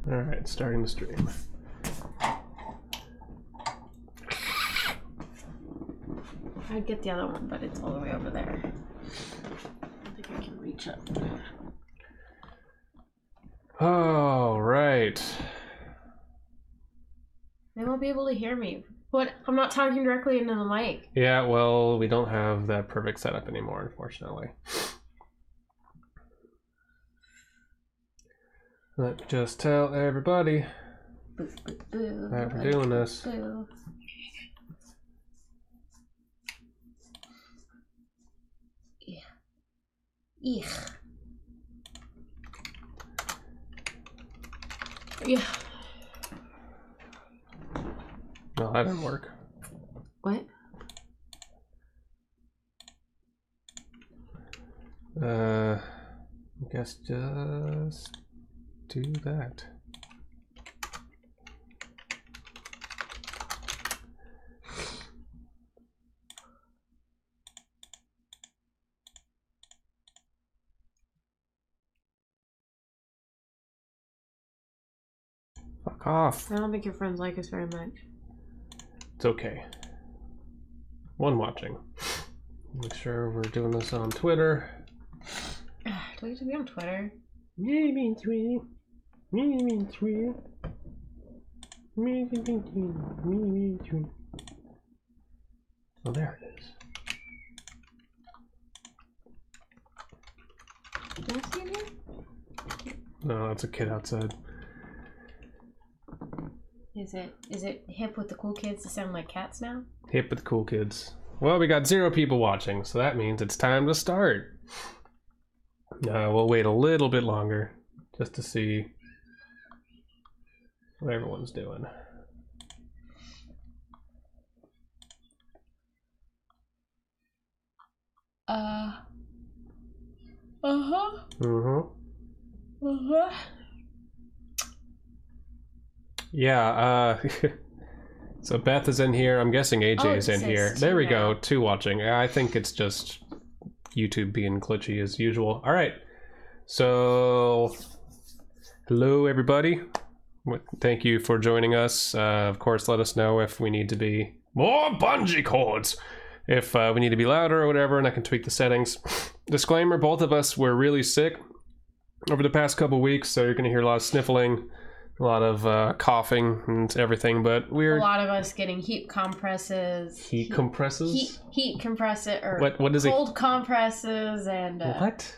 Alright, starting the stream. I'd get the other one, but it's all the way over there. I don't think I can reach it. Oh, right. They won't be able to hear me. What? I'm not talking directly into the mic. Yeah, well, we don't have that perfect setup anymore, unfortunately. Let's just tell everybody that we're doing this. Yeah. Yeah. No, that didn't work. What? I guess just do that. Fuck off. I don't think your friends like us very much. It's okay. One watching. Make sure we're doing this on Twitter. Do we have to be on Twitter? Maybe Twitter. Maybe Twitter. Maybe Twitter. Oh, there it is. Can I see it here? No, that's a kid outside. Is it hip with the cool kids to sound like cats now? Hip with the cool kids. Well, we got 0 people watching, so that means it's time to start. We'll wait a little bit longer just to see what everyone's doing. Yeah, so Beth is in here. I'm guessing AJ is in here. There we go, 2 watching. I think it's just YouTube being glitchy as usual. All right, so hello everybody. Thank you for joining us. Of course, let us know if we need to be more bungee cords. If we need to be louder or whatever, and I can tweak the settings. Disclaimer, both of us were really sick over the past couple weeks, so you're going to hear a lot of sniffling, a lot of coughing and everything, but we're... A lot of us getting heat compresses. Heat compresses? Heat compressor, or what is cold compresses, and... what?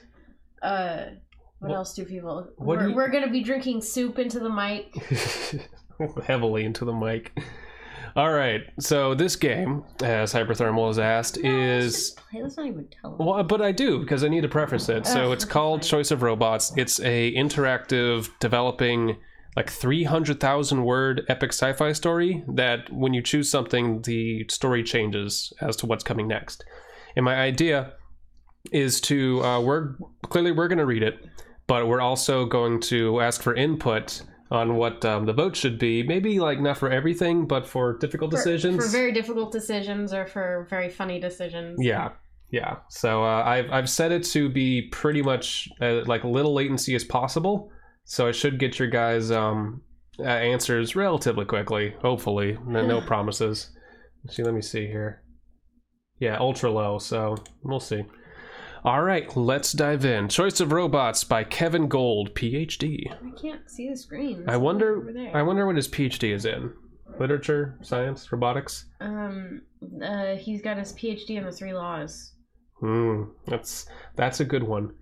What else do people... We're going to be drinking soup into the mic. Heavily into the mic. All right, so this game, as Hyperthermal has asked, is... Let's not even tell them. Well, but I do, because I need to preface it. So it's called Choice of Robots. It's a interactive, developing, like 300,000 word epic sci-fi story that when you choose something, the story changes as to what's coming next. And my idea is to, we're going to read it, but we're also going to ask for input on what the vote should be. Maybe like not for everything, but for difficult decisions. For very difficult decisions or for very funny decisions. Yeah. So I've set it to be pretty much like little latency as possible. So I should get your guys' answers relatively quickly, hopefully. No promises. Let me see here. Yeah, ultra low, so we'll see. All right, let's dive in. Choice of Robots by Kevin Gold, PhD. I can't see the screen. I wonder what his PhD is in. Literature, science, robotics? He's got his PhD in the 3 laws. That's a good one.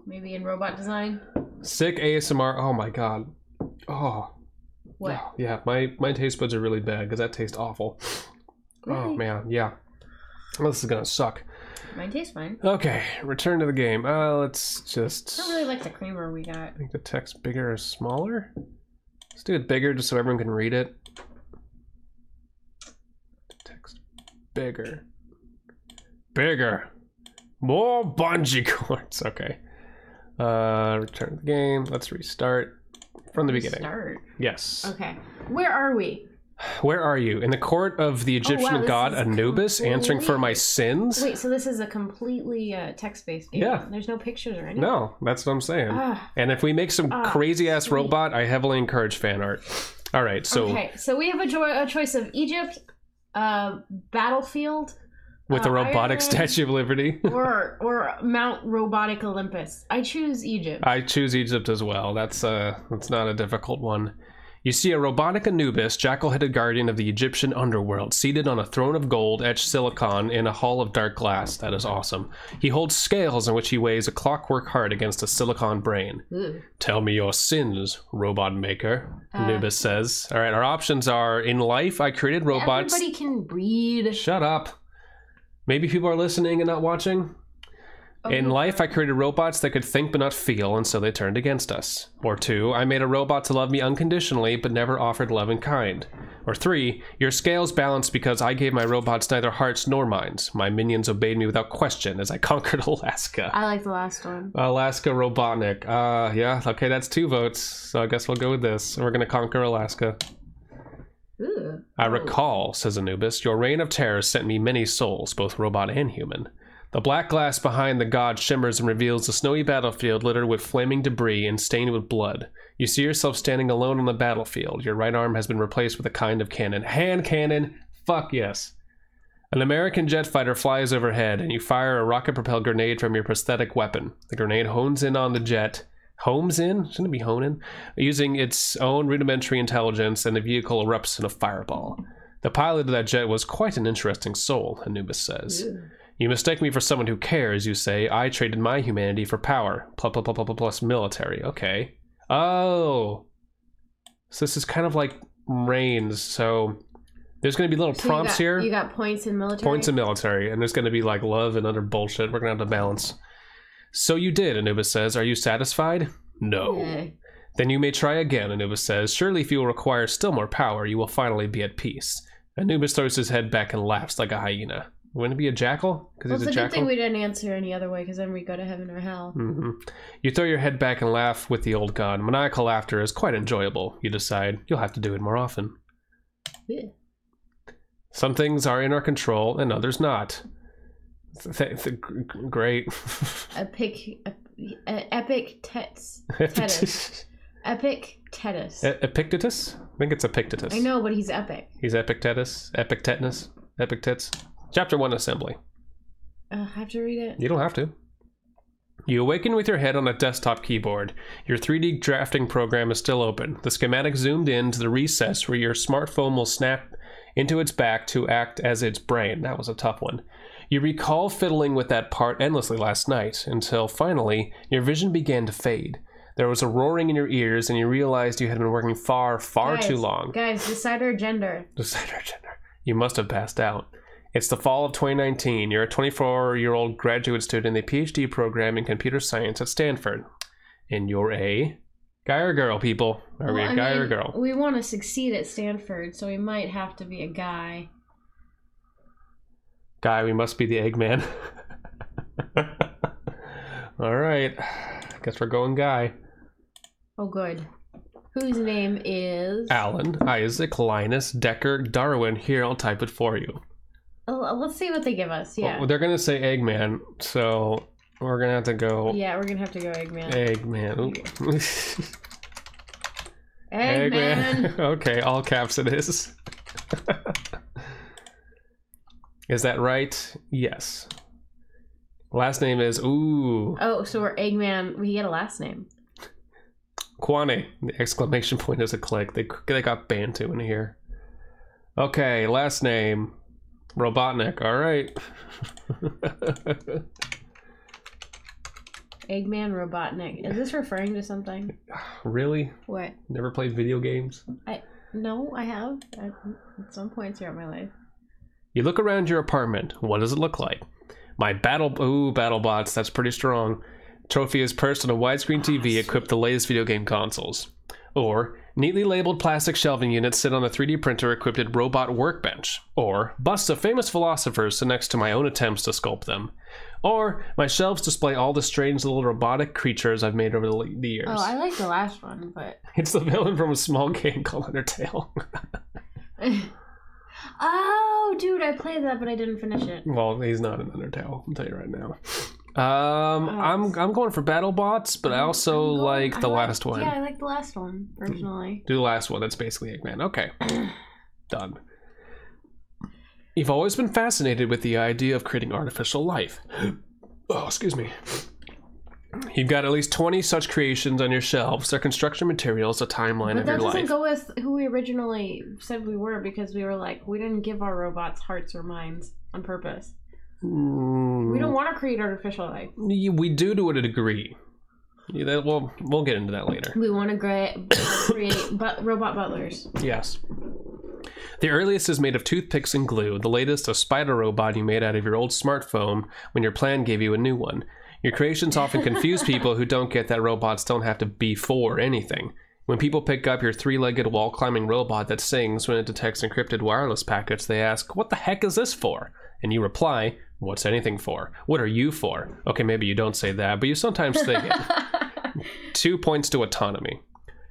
Maybe in robot design. Sick ASMR. Oh my god. Oh. What? Oh, yeah, my taste buds are really bad because that tastes awful. Really? Oh man, yeah. Well, this is gonna suck. Mine tastes fine. Okay, return to the game. Let's just... I don't really like the creamer we got. Make the text bigger or smaller? Let's do it bigger just so everyone can read it. Text bigger. Bigger. More bungee cords. Okay. Return to the game. Let's restart from the beginning. Start? Yes. Okay. Where are we? Where are you? In the court of the Egyptian god Anubis, answering for my sins? Wait, so this is a completely text-based game? Yeah. There's no pictures or anything? No, that's what I'm saying. And if we make some crazy-ass robot, I heavily encourage fan art. All right, so... Okay, so we have a choice of Egypt, Battlefield... With the robotic Statue of Liberty. or Mount Robotic Olympus. I choose Egypt. I choose Egypt as well. That's not a difficult one. You see a robotic Anubis, jackal-headed guardian of the Egyptian underworld, seated on a throne of gold, etched silicon, in a hall of dark glass. That is awesome. He holds scales in which he weighs a clockwork heart against a silicon brain. Ooh. Tell me your sins, robot maker, Anubis says. All right, our options are, in life, I created robots... Everybody can read. Shut up. Maybe people are listening and not watching. In life, I created robots that could think but not feel, and so they turned against us. Or 2, I made a robot to love me unconditionally, but never offered love in kind. Or 3, your scales balanced because I gave my robots neither hearts nor minds. My minions obeyed me without question as I conquered Alaska. I like the last one. Alaska Robotnik. Yeah, okay, that's 2 votes, so I guess we'll go with this. We're gonna conquer Alaska. Ooh. I recall, says Anubis, your reign of terror sent me many souls, both robot and human. The black glass behind the god shimmers and reveals a snowy battlefield littered with flaming debris and stained with blood. You see yourself standing alone on the battlefield. Your right arm has been replaced with a kind of cannon. Hand cannon? Fuck yes. An American jet fighter flies overhead, and you fire a rocket-propelled grenade from your prosthetic weapon. The grenade hones in on the jet. Homes in? Shouldn't it be honing? Using its own rudimentary intelligence, and the vehicle erupts in a fireball. The pilot of that jet was quite an interesting soul, Anubis says. Yeah. You mistake me for someone who cares, you say. I traded my humanity for power. Plus military. Okay. Oh. So this is kind of like Reigns. So there's going to be little prompts here. You got points in military? Points in military. And there's going to be like love and other bullshit. We're going to have to balance. So you did, Anubis says. Are you satisfied? No. Yeah. Then you may try again, Anubis says. Surely if you will require still more power, you will finally be at peace. Anubis throws his head back and laughs like a hyena. Wouldn't it be a jackal? Well, it's a good thing we didn't answer any other way, because then we go to heaven or hell. Mm-hmm. You throw your head back and laugh with the old god. Maniacal laughter is quite enjoyable, you decide. You'll have to do it more often. Yeah. Some things are in our control, and others not. Great. Epictetus. Epictetus. Epictetus? I think it's Epictetus. I know, but he's epic. He's Epictetus? Epictetus? Epictets? Chapter 1 Assembly. I have to read it? You don't have to. You awaken with your head on a desktop keyboard. Your 3D drafting program is still open. The schematic zoomed in to the recess where your smartphone will snap into its back to act as its brain. That was a tough one. You recall fiddling with that part endlessly last night, until finally, your vision began to fade. There was a roaring in your ears, and you realized you had been working far too long. Guys, decide our gender. Decide our gender. You must have passed out. It's the fall of 2019. You're a 24-year-old graduate student in the PhD program in computer science at Stanford. And you're a guy or girl, people? Are we a guy or a girl? We want to succeed at Stanford, so we might have to be a guy. Guy, we must be the Eggman. All right. Guess we're going guy. Oh, good. Whose name is... Alan, Isaac, Linus, Decker, Darwin. Here, I'll type it for you. Let's see what they give us, yeah. Well, they're going to say Eggman, so we're going to have to go... Yeah, we're going to have to go Eggman. Eggman. Eggman. Okay, all caps it is. Is that right? Yes. Last name is... Ooh. Oh, so we're Eggman. We get a last name. Kwane. The exclamation point is a click. They got Bantu in here. Okay, last name... Robotnik, alright. Eggman Robotnik. Is this referring to something? Really? What? Never played video games? No, I have. At some point throughout my life. You look around your apartment. What does it look like? My BattleBots, that's pretty strong. Trophy is perched on a widescreen TV equipped with the latest video game consoles. Or, neatly labeled plastic shelving units sit on a 3D printer equipped with robot workbench. Or, busts of famous philosophers sit next to my own attempts to sculpt them. Or, my shelves display all the strange little robotic creatures I've made over the years. Oh, I like the last one, but... It's the villain from a small game called Undertale. Oh, dude, I played that, but I didn't finish it. Well, he's not in Undertale, I'll tell you right now. I'm going for BattleBots, but I also like the last one. Yeah, I like the last one, personally. Do the last one, that's basically Eggman. Okay. Done. You've always been fascinated with the idea of creating artificial life. Oh, excuse me. You've got at least 20 such creations on your shelves. Their construction materials, a timeline of your life. But that doesn't go with who we originally said we were, because we were like, we didn't give our robots hearts or minds on purpose. We don't want to create artificial life. We do to a degree. Yeah, we'll get into that later. We want to create robot butlers. Yes. The earliest is made of toothpicks and glue. The latest, a spider robot you made out of your old smartphone when your plan gave you a new one. Your creations often confuse people who don't get that robots don't have to be for anything. When people pick up your three-legged wall-climbing robot that sings when it detects encrypted wireless packets, they ask, "What the heck is this for?" And you reply, "What's anything for? What are you for?" Okay, maybe you don't say that, but you sometimes think it. 2 points to autonomy.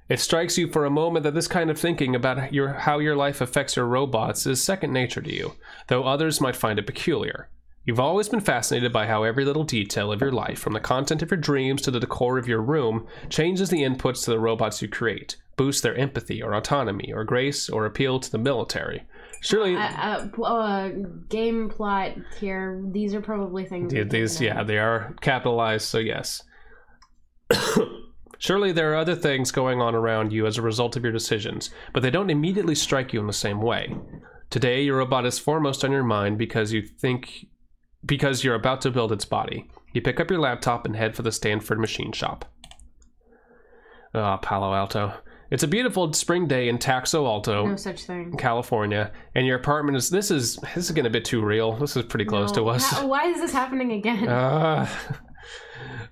It strikes you for a moment that this kind of thinking about how your life affects your robots is second nature to you, though others might find it peculiar. You've always been fascinated by how every little detail of your life, from the content of your dreams to the decor of your room, changes the inputs to the robots you create, boosts their empathy or autonomy or grace or appeal to the military. Surely... game plot here, these are probably things... Yeah, they are capitalized, so yes. Surely there are other things going on around you as a result of your decisions, but they don't immediately strike you in the same way. Today, your robot is foremost on your mind because you're about to build its body. You pick up your laptop and head for the Stanford machine shop. Palo Alto. It's a beautiful spring day in Taxo Alto, no such thing, California, and your apartment is... This is getting a bit too real. This is pretty close to us. Why is this happening again?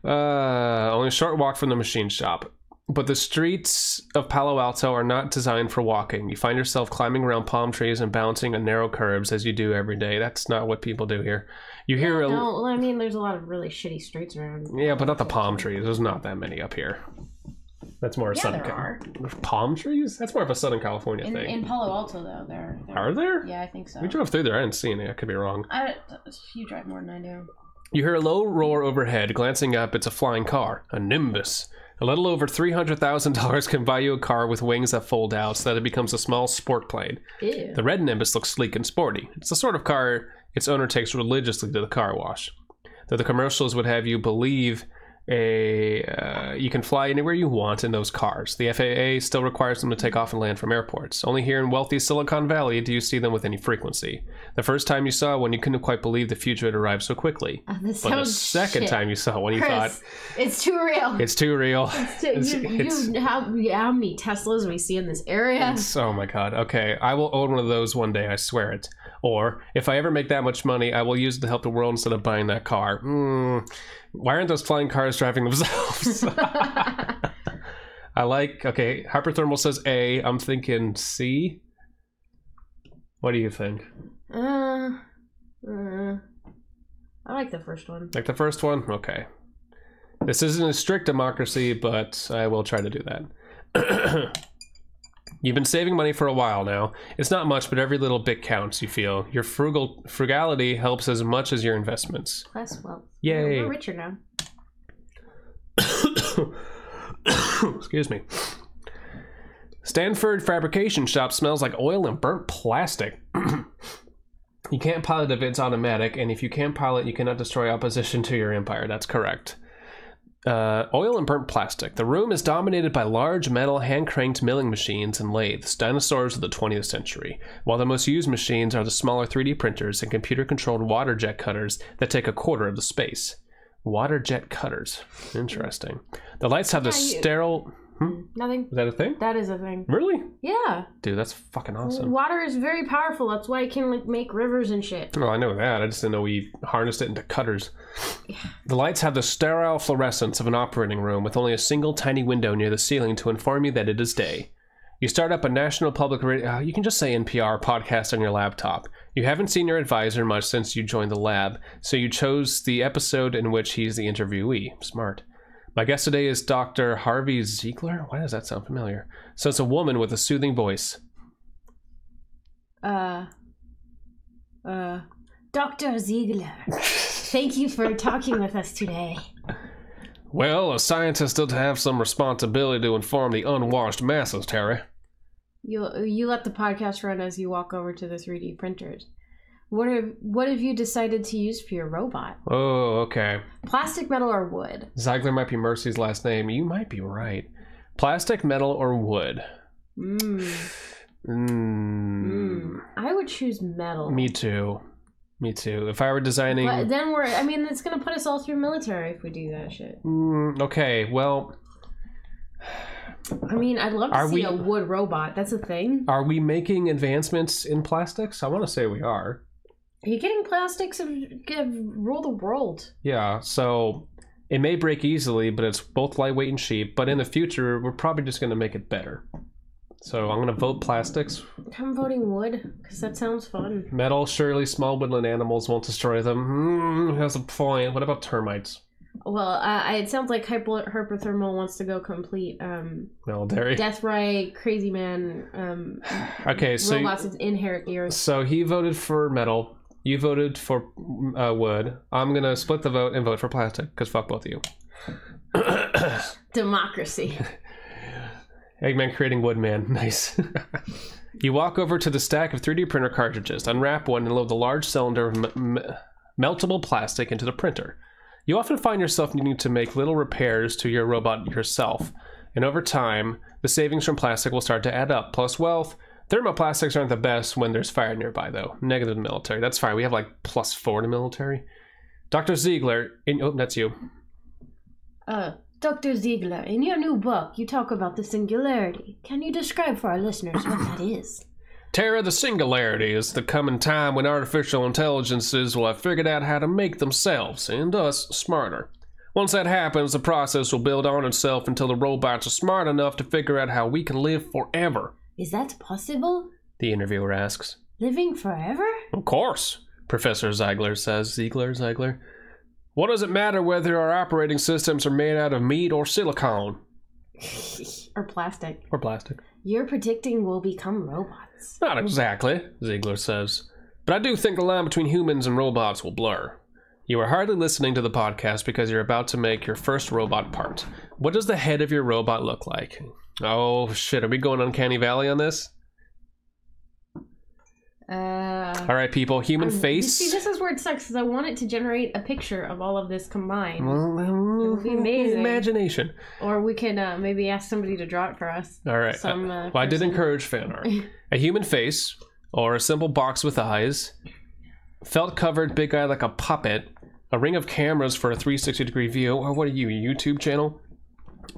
Only a short walk from the machine shop. But the streets of Palo Alto are not designed for walking. You find yourself climbing around palm trees and bouncing on narrow curbs as you do every day. That's not what people do here. You hear... No, I mean, there's a lot of really shitty streets around. Yeah, but not the palm trees. There's not that many up here. That's more Southern California. Palm trees? That's more of a Southern California thing. In Palo Alto, though, there are there? Yeah, I think so. We drove through there. I didn't see any. I could be wrong. You drive more than I do. You hear a low roar overhead. Glancing up, it's a flying car. A Nimbus. A little over $300,000 can buy you a car with wings that fold out so that it becomes a small sport plane. Ew. The red Nimbus looks sleek and sporty. It's the sort of car its owner takes religiously to the car wash. Though the commercials would have you believe you can fly anywhere you want in those cars. The FAA still requires them to take off and land from airports. Only here in wealthy Silicon Valley do you see them with any frequency. The first time you saw one, you couldn't quite believe the future had arrived so quickly. But the second time you saw one, you thought... It's too real. It's too real. How many Teslas we see in this area? Oh my god. Okay, I will own one of those one day, I swear it. Or, if I ever make that much money, I will use it to help the world instead of buying that car. Why aren't those flying cars driving themselves? I like... Okay, Hyperthermal says A. I'm thinking C. What do you think? I like the first one. Like the first one? Okay. This isn't a strict democracy, but I will try to do that. You've been saving money for a while now. It's not much, but every little bit counts, you feel. Your frugality helps as much as your investments. Plus wealth. Yay. We're richer now. Excuse me. Stanford fabrication shop smells like oil and burnt plastic. You can't pilot if it's automatic, and if you can't pilot, you cannot destroy opposition to your empire. That's correct. Oil and burnt plastic. The room is dominated by large metal hand-cranked milling machines and lathes, dinosaurs of the 20th century, while the most used machines are the smaller 3D printers and computer-controlled water jet cutters that take a quarter of the space. Water jet cutters. Interesting. The lights have the sterile... Nothing. Is that a thing? That is a thing. Really? Yeah. Dude, that's fucking awesome. Water is very powerful. That's why it can make rivers and shit. Oh, I know that. I just didn't know we harnessed it into cutters. Yeah. The lights have the sterile fluorescence of an operating room with only a single tiny window near the ceiling to inform you that it is day. You start up a national public radio... you can just say NPR podcast on your laptop. You haven't seen your advisor much since you joined the lab, so you chose the episode in which he's the interviewee. Smart. My guest today is Dr. Harvey Ziegler. Why does that sound familiar? So it's a woman with a soothing voice. Dr. Ziegler, thank you for talking with us today. Well, a scientist does have some responsibility to inform the unwashed masses, Terry. You let the podcast run as you walk over to the 3D printers. What have you decided to use for your robot? Oh, okay. Plastic, metal, or wood? Ziegler might be Mercy's last name. You might be right. Plastic, metal, or wood? I would choose metal. Me too. If I were designing... But then it's going to put us all through military if we do that shit. Okay, well... I'd love to see a wood robot. That's a thing. Are we making advancements in plastics? I want to say we are. Are you getting plastics that rule the world? Yeah, so it may break easily, but it's both lightweight and cheap. But in the future, we're probably just going to make it better. So I'm going to vote plastics. I'm voting wood, because that sounds fun. Metal, surely small woodland animals won't destroy them. That's a point. What about termites? Well, it sounds like Hyperthermal wants to go complete military. Death Right, Crazy Man, okay, so robots that inherit the earth. So he voted for metal. You voted for wood. I'm going to split the vote and vote for plastic, because fuck both of you. Democracy. Eggman creating Woodman. Nice. You walk over to the stack of 3D printer cartridges, unwrap one, and load the large cylinder of meltable plastic into the printer. You often find yourself needing to make little repairs to your robot yourself, and over time, the savings from plastic will start to add up. Plus wealth. Thermoplastics aren't the best when there's fire nearby, though. Negative military. That's fine. We have like +4 to military. Dr. Ziegler. That's you. Dr. Ziegler, in your new book, you talk about the singularity. Can you describe for our listeners what that is? Terra, the singularity is the coming time when artificial intelligences will have figured out how to make themselves, and us, smarter. Once that happens, the process will build on itself until the robots are smart enough to figure out how we can live forever. Is that possible? The interviewer asks. Living forever? Of course, Professor Ziegler says. Ziegler. What does it matter whether our operating systems are made out of meat or silicone? Or plastic. You're predicting we'll become robots. Not exactly, Ziegler says. But I do think the line between humans and robots will blur. You are hardly listening to the podcast because you're about to make your first robot part. What does the head of your robot look like? Oh, shit, are we going Uncanny Valley on this? All right, people, human face. See, this is where it sucks, because I want it to generate a picture of all of this combined. It would be amazing. Imagination. Or we can maybe ask somebody to draw it for us. All right. I did encourage fan art. A human face, or a simple box with eyes, felt-covered big eye like a puppet, a ring of cameras for a 360-degree view, or what are you, a YouTube channel?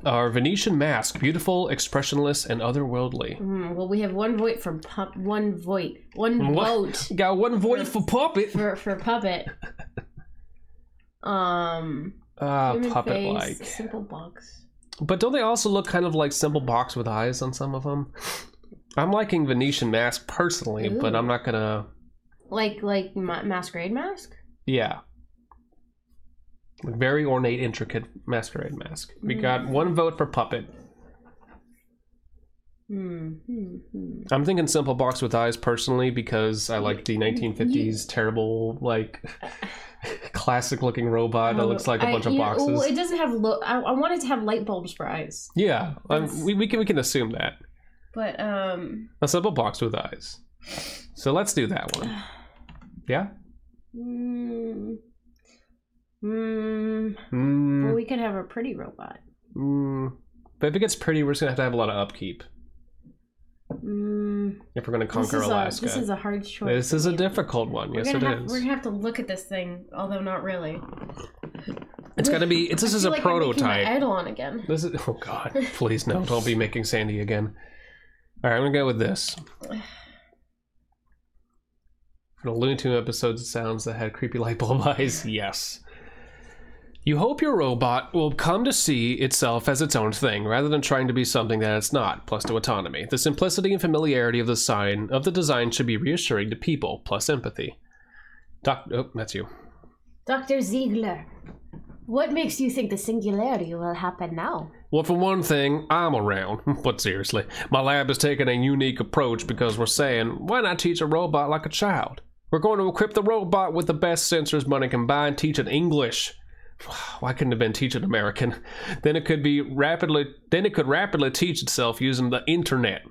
Our Venetian mask, beautiful, expressionless, and otherworldly. Well, we have one vote for one vote. Got one vote for puppet. For puppet. Puppet-like. Simple box. But don't they also look kind of like simple box with eyes on some of them? I'm liking Venetian mask personally, but I'm not gonna. Like masquerade mask? Yeah. Very ornate, intricate masquerade mask. We got one vote for puppet. I'm thinking simple box with eyes personally because I like the 1950s terrible, like, classic looking robot that looks like a bunch of boxes. Well, it doesn't have I want it to have light bulbs for eyes. Yeah, we can assume that. But a simple box with eyes. So let's do that one. Yeah. Well, we could have a pretty robot. But if it gets pretty, we're just gonna have a lot of upkeep. If we're gonna conquer Alaska. This is a hard choice. This is a difficult one. Yes, it is. We're gonna have to look at this thing, although not really. It's gonna be. This is a prototype. I'm Eidolon again. This is. Oh God! Please no! Don't be making Sandy again. All right, I'm gonna go with this. For the Looney Tunes episodes, it sounds that had creepy light bulb eyes. Yes. You hope your robot will come to see itself as its own thing, rather than trying to be something that it's not, plus to autonomy. The simplicity and familiarity of the design should be reassuring to people, plus empathy. Oh, that's you. Dr. Ziegler. What makes you think the singularity will happen now? Well, for one thing, I'm around. But seriously, my lab is taking a unique approach because we're saying, why not teach a robot like a child? We're going to equip the robot with the best sensors money can buy and teach it English. Why couldn't it have been teaching American? Then it could rapidly teach itself using the internet.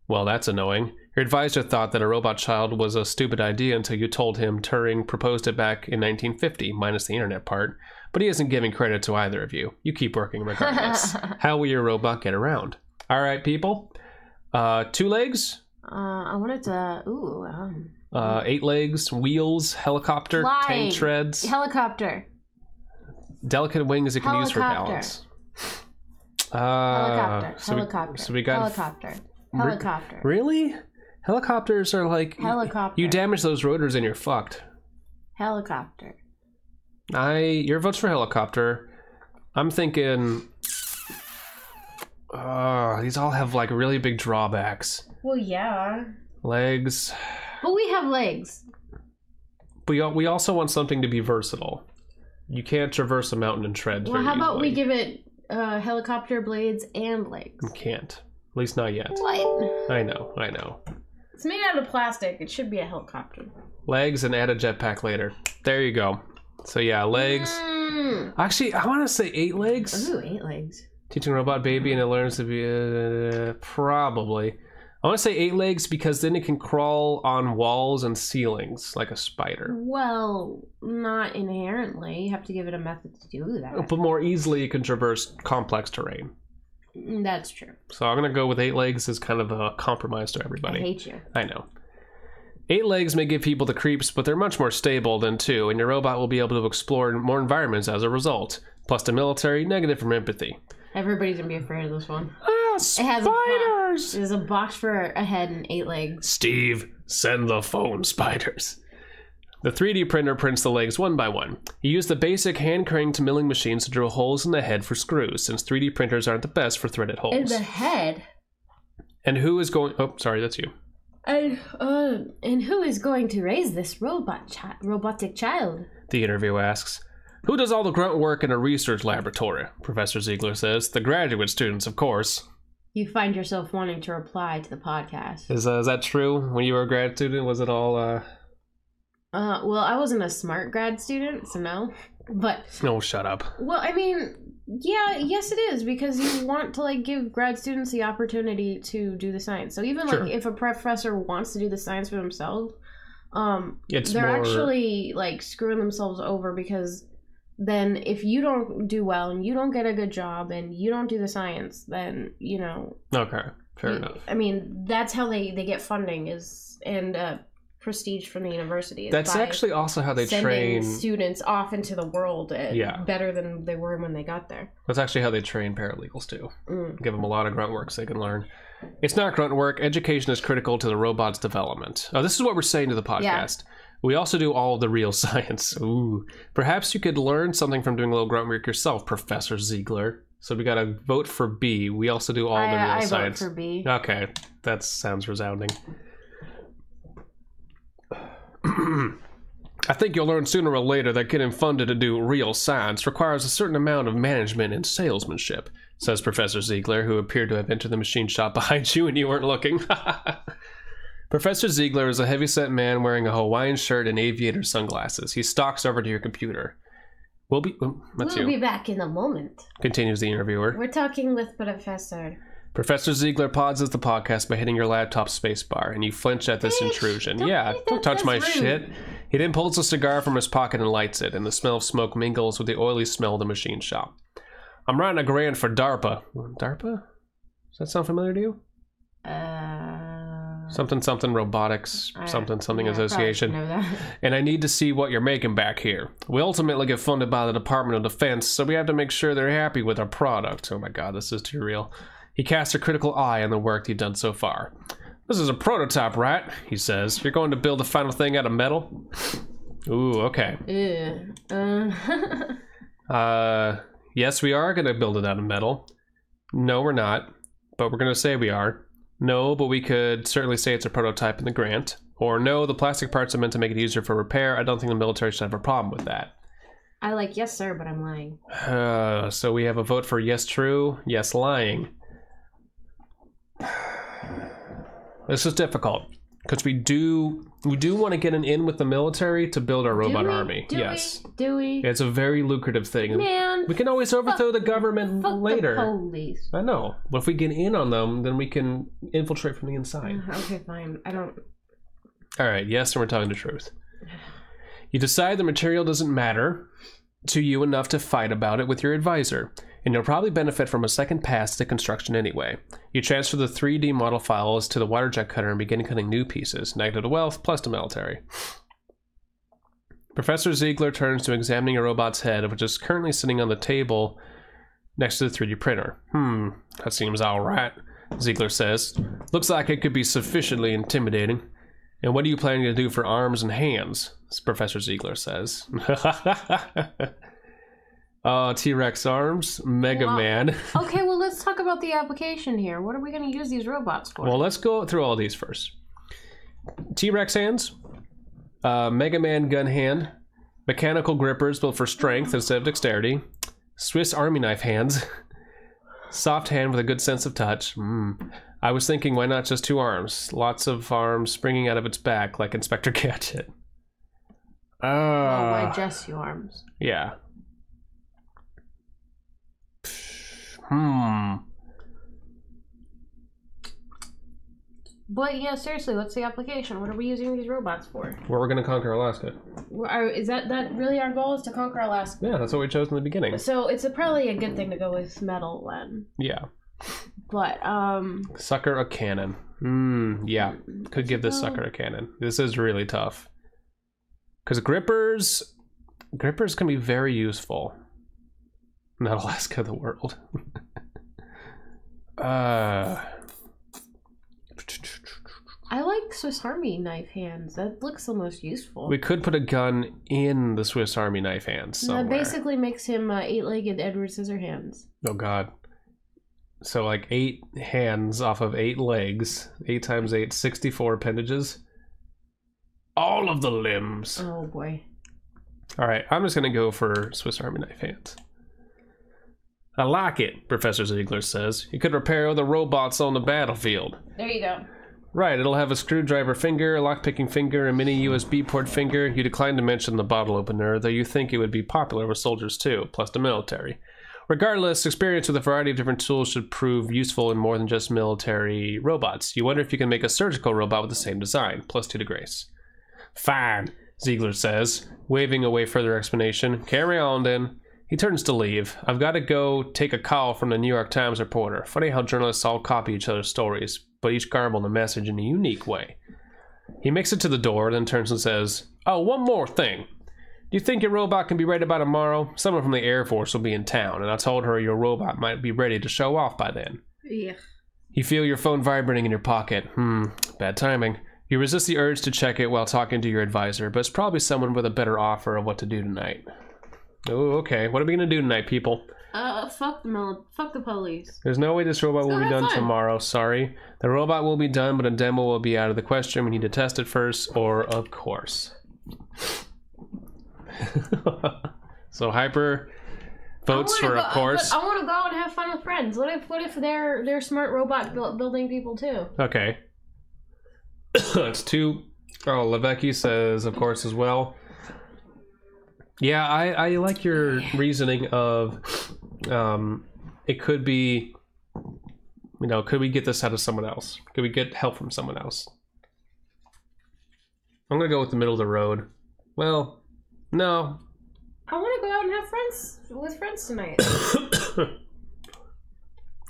Well, that's annoying. Your advisor thought that a robot child was a stupid idea until you told him Turing proposed it back in 1950, minus the internet part. But he isn't giving credit to either of you. You keep working regardless. How will your robot get around? All right, people. 2 legs? I wanted to... 8 legs, wheels, helicopter, Fly. tank treads. Helicopter. Delicate wings it can use for balance. Helicopter. So we got Helicopter. Really? Helicopters are like Helicopter. You damage those rotors and you're fucked. Helicopter. Your vote's for helicopter. I'm thinking these all have like really big drawbacks. Well, yeah. Legs. But we have legs. But we also want something to be versatile. You can't traverse a mountain and tread. Well, how about we give it helicopter blades and legs? You can't. At least not yet. What? I know. It's made out of plastic. It should be a helicopter. Legs and add a jetpack later. There you go. So yeah, legs. Actually, I want to say 8 legs. Ooh, 8 legs. Teaching a robot baby and it learns to be... probably. I want to say 8 legs because then it can crawl on walls and ceilings like a spider. Well, not inherently. You have to give it a method to do that. But more easily it can traverse complex terrain. That's true. So I'm going to go with 8 legs as kind of a compromise to everybody. I hate you. I know. 8 legs may give people the creeps, but they're much more stable than 2, and your robot will be able to explore more environments as a result. Plus the military, negative from empathy. Everybody's going to be afraid of this one. Spiders! There's a box for a head and 8 legs. Steve, send the phone spiders. The 3D printer prints the legs one by one. You use the basic hand-cranked milling machines to drill holes in the head for screws, since 3D printers aren't the best for threaded holes. In the head? And who is going... Oh, sorry, that's you. And who is going to raise this robotic child? The interview asks. Who does all the grunt work in a research laboratory? Professor Ziegler says. The graduate students, of course. You find yourself wanting to reply to the podcast. Is that true? When you were a grad student, was it all... Well, I wasn't a smart grad student, so no. But... No, shut up. Well, I mean, yes it is, because you want to, like, give grad students the opportunity to do the science. So even, Sure. like, if a professor wants to do the science for themselves, It's they're more... actually, like, screwing themselves over, because then if you don't do well and you don't get a good job and you don't do the science, then, you know... Okay, fair enough. I mean, that's how they get funding and prestige from the university. That's actually also how they train students off into the world better than they were when they got there. That's actually how they train paralegals too. Give them a lot of grunt work so they can learn. It's not grunt work. Education is critical to the robot's development. Oh, this is what we're saying to the podcast. Yeah. We also do all of the real science. Ooh. Perhaps you could learn something from doing a little grunt work yourself, Professor Ziegler. So we got to vote for B. We also do all the real science. I vote for B. Okay, that sounds resounding. I think you'll learn sooner or later that getting funded to do real science requires a certain amount of management and salesmanship, says Professor Ziegler, who appeared to have entered the machine shop behind you and you weren't looking. Professor Ziegler is a heavyset man wearing a Hawaiian shirt and aviator sunglasses. He stalks over to your computer. We'll be back in a moment, continues the interviewer. We're talking with Professor. Professor Ziegler pauses the podcast by hitting your laptop spacebar, and you flinch at this intrusion. Don't touch my shit. He then pulls a cigar from his pocket and lights it, and the smell of smoke mingles with the oily smell of the machine shop. I'm writing a grant for DARPA. DARPA? Does that sound familiar to you? Something robotics, something association. Know that. And I need to see what you're making back here. We ultimately get funded by the Department of Defense, so we have to make sure they're happy with our product. Oh my god, this is too real. He casts a critical eye on the work you've done so far. This is a prototype, right? He says. You're going to build the final thing out of metal? Ooh, okay. Yes, we are going to build it out of metal. No, we're not. But we're going to say we are. No, but we could certainly say it's a prototype in the grant. Or no, the plastic parts are meant to make it easier for repair. I don't think the military should have a problem with that. I like yes, sir, but I'm lying. So we have a vote for yes, true, yes, lying. This is difficult because we do want to get an in with the military to build our robot army. Yes. Do we? It's a very lucrative thing. Man, we can always overthrow the government later. The police. I know, but if we get in on them, then we can infiltrate from the inside. Okay, fine. I don't. All right. Yes, and we're telling the truth. You decide the material doesn't matter to you enough to fight about it with your advisor, and you'll probably benefit from a second pass to construction anyway. You transfer the 3D model files to the water jet cutter and begin cutting new pieces, negative to wealth, plus to military. Professor Ziegler turns to examining a robot's head, which is currently sitting on the table next to the 3D printer. That seems alright, Ziegler says. Looks like it could be sufficiently intimidating. And what are you planning to do for arms and hands? Professor Ziegler says. T-Rex arms, Mega Man. Okay, well, let's talk about the application here. What are we going to use these robots for? Well, let's go through all these first. T-Rex hands, Mega Man gun hand, mechanical grippers built for strength instead of dexterity, Swiss Army knife hands, soft hand with a good sense of touch. I was thinking, why not just 2 arms? Lots of arms springing out of its back like Inspector Gadget. Why just 2 arms? Yeah. But yeah, seriously, what's the application? What are we using these robots for? Well, we're going to conquer Alaska. Is that really our goal, is to conquer Alaska? Yeah, that's what we chose in the beginning. So it's probably a good thing to go with metal then. Yeah. But, Sucker a cannon. Yeah. Could give this sucker a cannon. This is really tough. Because grippers can be very useful. Not Alaska, the world. I like Swiss Army knife hands. That looks the most useful. We could put a gun in the Swiss Army knife hands somewhere. That basically makes him 8-legged Edward Scissorhands. Oh god. So like 8 hands off of 8 legs. 8 times 8, 64 appendages. All of the limbs. Oh boy. Alright, I'm just gonna go for Swiss Army knife hands. I like it, Professor Ziegler says. You could repair the robots on the battlefield. There you go. Right, it'll have a screwdriver finger, a lockpicking finger, a mini USB port finger. You declined to mention the bottle opener, though you think it would be popular with soldiers too, plus the military. Regardless, experience with a variety of different tools should prove useful in more than just military robots. You wonder if you can make a surgical robot with the same design, plus 2 to grace. Fine, Ziegler says, waving away further explanation. Carry on then. He turns to leave. I've got to go take a call from the New York Times reporter. Funny how journalists all copy each other's stories, but each garble the message in a unique way. He makes it to the door, then turns and says, "Oh, one more thing. Do you think your robot can be ready by tomorrow? Someone from the Air Force will be in town, and I told her your robot might be ready to show off by then." Yeah. You feel your phone vibrating in your pocket. Bad timing. You resist the urge to check it while talking to your advisor, but it's probably someone with a better offer of what to do tonight. Oh, okay. What are we gonna do tonight, people? Fuck the police. There's no way this robot will be done tomorrow, sorry. The robot will be done, but a demo will be out of the question. We need to test it first, or of course. So Hyper votes for of course. But I want to go out and have fun with friends. What if they're smart robot building people too? Okay. It's 2. Oh, Levecki says of course as well. Yeah, I like your reasoning of it could be, could we get this out of someone else? Could we get help from someone else? I'm gonna go with the middle of the road. Well, no. I want to go out and have friends with friends tonight.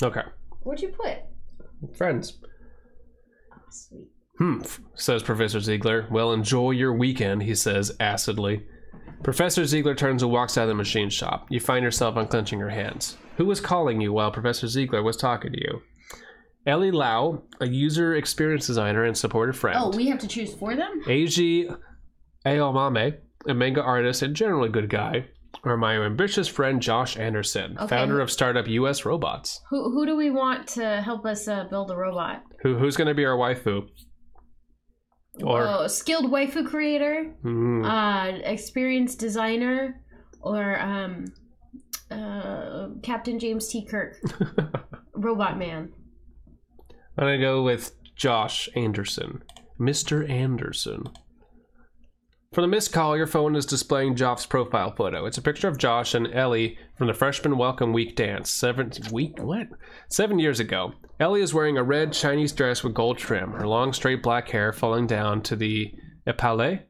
Okay. What'd you put? Friends. Oh, sweet. Says Professor Ziegler. Well, enjoy your weekend, he says acidly. Professor Ziegler turns and walks out of the machine shop. You find yourself unclenching your hands. Who was calling you while Professor Ziegler was talking to you? Ellie Lau, a user experience designer and supportive friend. Oh, we have to choose for them? Eiji Aomame, a manga artist and generally good guy. Or my ambitious friend Josh Anderson, founder of Startup US Robots. Who do we want to help us build a robot? Who's going to be our waifu? Skilled waifu creator, experienced designer, Or Captain James T. Kirk. Robot Man. I'm gonna go with Josh Anderson. Mr. Anderson. For the missed call, your phone is displaying Joff's profile photo. It's a picture of Josh and Ellie from the Freshman Welcome Week dance. 7 years ago. Ellie is wearing a red Chinese dress with gold trim, her long straight black hair falling down to the épaules?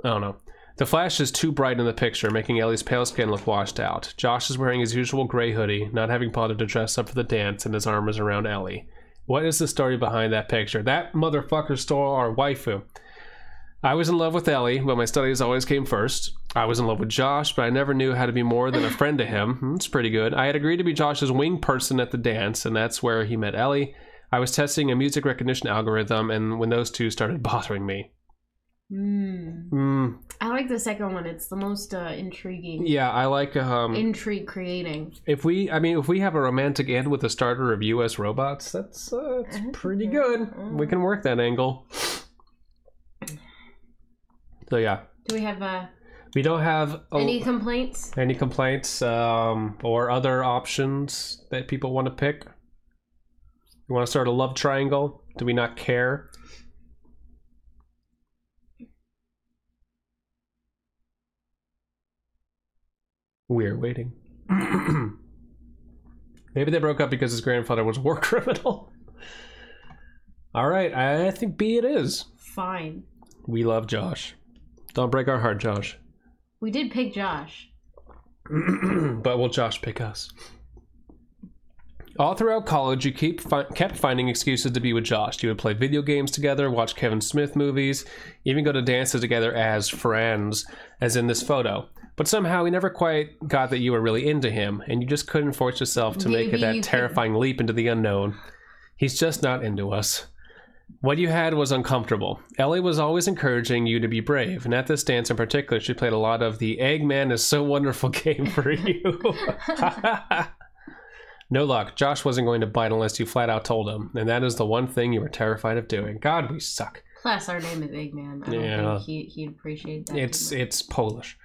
I don't know. The flash is too bright in the picture, making Ellie's pale skin look washed out. Josh is wearing his usual gray hoodie, not having bothered to dress up for the dance, and his arm is around Ellie. What is the story behind that picture? That motherfucker stole our waifu. I was in love with Ellie, but my studies always came first. I was in love with Josh, but I never knew how to be more than a friend to him. It's pretty good. I had agreed to be Josh's wing person at the dance, and that's where he met Ellie. I was testing a music recognition algorithm, and when those two started bothering me. I like the second one. It's the most intriguing. Yeah, I like intrigue creating. If we have a romantic end with a starter of U.S. robots, that's pretty good. We can work that angle. So yeah. Do we have we don't have any complaints? Any complaints or other options that people want to pick? You want to start a love triangle? Do we not care? We're waiting. Maybe they broke up because his grandfather was a war criminal. All right, I think B it is. Fine. We love Josh. Don't break our heart, Josh. We did pick Josh. But will Josh pick us? All throughout college, you kept finding excuses to be with Josh. You would play video games together, watch Kevin Smith movies, even go to dances together as friends, as in this photo. But somehow we never quite got that you were really into him, and you just couldn't force yourself to make that terrifying leap into the unknown. He's just not into us. What you had was uncomfortable. Ellie was always encouraging you to be brave, and at this dance in particular, she played a lot of the Eggman is so wonderful game for you. No luck. Josh wasn't going to bite unless you flat out told him, and that is the one thing you were terrified of doing. God, we suck. Plus, our name is Eggman. I don't think he'd appreciate that. It's Polish.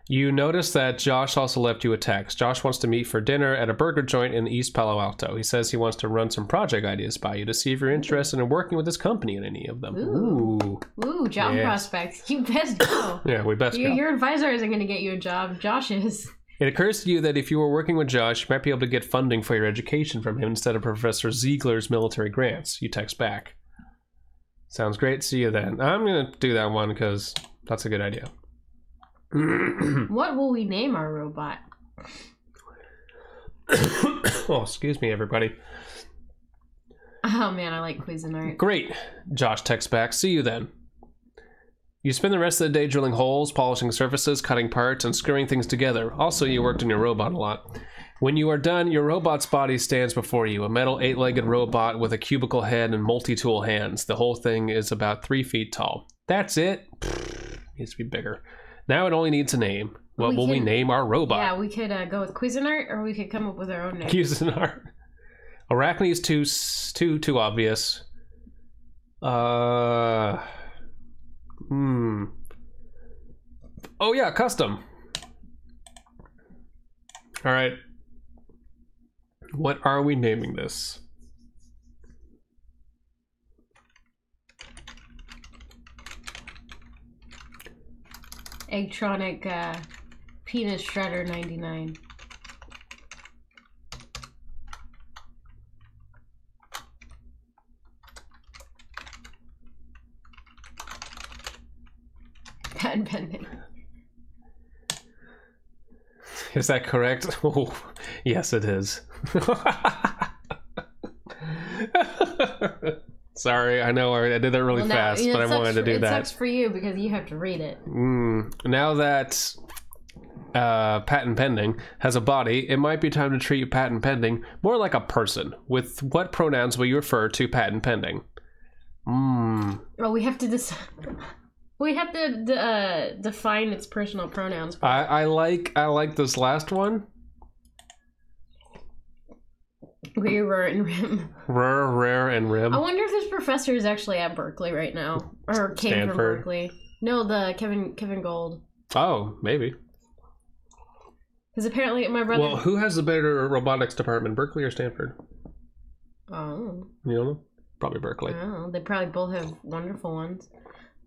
You notice that Josh also left you a text. Josh wants to meet for dinner at a burger joint in East Palo Alto. He says he wants to run some project ideas by you to see if you're interested in working with his company in any of them. Ooh, job prospects. You best go. Yeah, we best go. Your advisor isn't going to get you a job. Josh is. It occurs to you that if you were working with Josh, you might be able to get funding for your education from him instead of Professor Ziegler's military grants. You text back. Sounds great. See you then. I'm going to do that one because that's a good idea. What will we name our robot? Oh, excuse me, everybody. Oh man, I like Cuisinart. Great. Josh texts back. See you then. You spend the rest of the day drilling holes, polishing surfaces, cutting parts, and screwing things together. Also, you worked on your robot a lot. When you are done, your robot's body stands before you, a metal 8-legged robot with a cubicle head and multi-tool hands. The whole thing is about 3 feet tall. That's it. Needs to be bigger. Now it only needs a name. What will we name our robot? Yeah, we could go with Cuisinart, or we could come up with our own name. Cuisinart. Arachne is too obvious. Oh yeah, custom. All right. What are we naming this? Eggtronic Penis Shredder 99. Patent pending. Is that correct? Oh, yes, it is. Sorry, I know I did that really fast, but I wanted to do that. It sucks for you because you have to read it. Now that patent pending has a body, it might be time to treat patent pending more like a person. With what pronouns will you refer to patent pending? Well, we have to decide. We have to define its personal pronouns. I like this last one. Rare and Rim. Rare and Rim. I wonder if this professor is actually at Berkeley right now, or came from Berkeley. No, the Kevin Gold. Oh, maybe. Because apparently my brother... Well, who has the better robotics department, Berkeley or Stanford? Oh. You don't know? Probably Berkeley. Oh, they probably both have wonderful ones.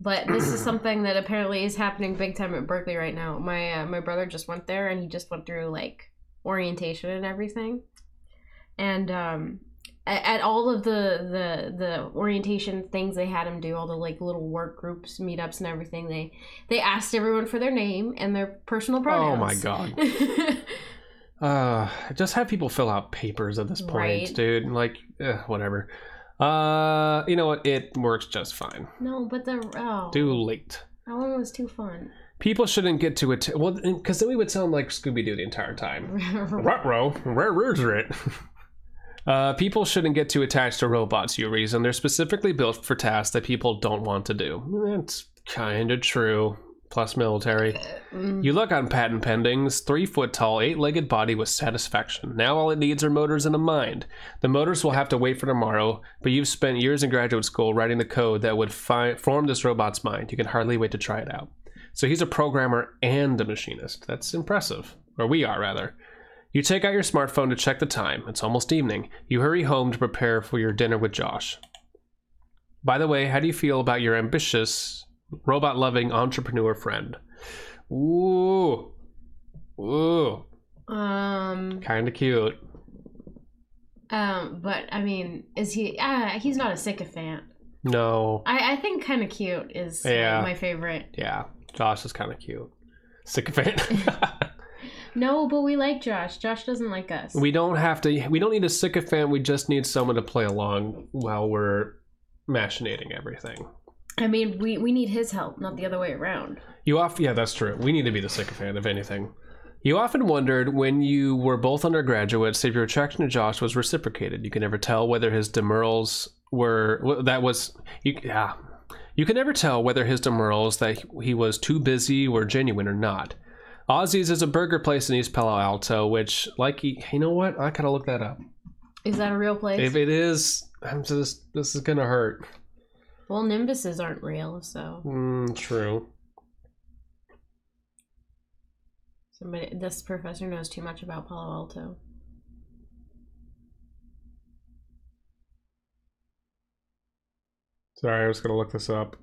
But this is something that apparently is happening big time at Berkeley right now. My brother just went there, and he just went through, like, orientation and everything. And at all of the orientation things they had him do, all the, like, little work groups, meetups and everything, they asked everyone for their name and their personal pronouns. Oh, my God. Just have people fill out papers at this point, right? Dude. Like, whatever. You know what? It works just fine. No, but Too late. That one was too fun. People shouldn't get to it. Well, because then we would sound like Scooby-Doo the entire time. Ruh-roh, where is it? People shouldn't get too attached to robots, you reason. They're specifically built for tasks that people don't want to do. That's kind of true. Plus military. You look on patent pendings, 3-foot-tall, 8-legged body with satisfaction. Now all it needs are motors and a mind. The motors will have to wait for tomorrow, but you've spent years in graduate school writing the code that would form this robot's mind. You can hardly wait to try it out. So he's a programmer and a machinist. That's impressive. Or we are, rather. You take out your smartphone to check the time. It's almost evening. You hurry home to prepare for your dinner with Josh. By the way, how do you feel about your ambitious, robot-loving entrepreneur friend? Ooh. Kind of cute. But I mean, is he? He's not a sycophant. No. I think kind of cute is my favorite. Yeah, Josh is kind of cute. Sycophant. No, but we like Josh. Josh doesn't like us. We don't need a sycophant. We just need someone to play along while we're machinating everything. I mean, we need his help, not the other way around. Yeah, that's true. We need to be the sycophant, if anything. You often wondered when you were both undergraduates if your attraction to Josh was reciprocated. You can never tell whether his demurrals were... You can never tell whether his demurrals that he was too busy were genuine or not. Ozzy's is a burger place in East Palo Alto, which, you know what? I gotta look that up. Is that a real place? If it is, this is gonna hurt. Well, Nimbuses aren't real, so... True. This professor knows too much about Palo Alto. Sorry, I was gonna look this up.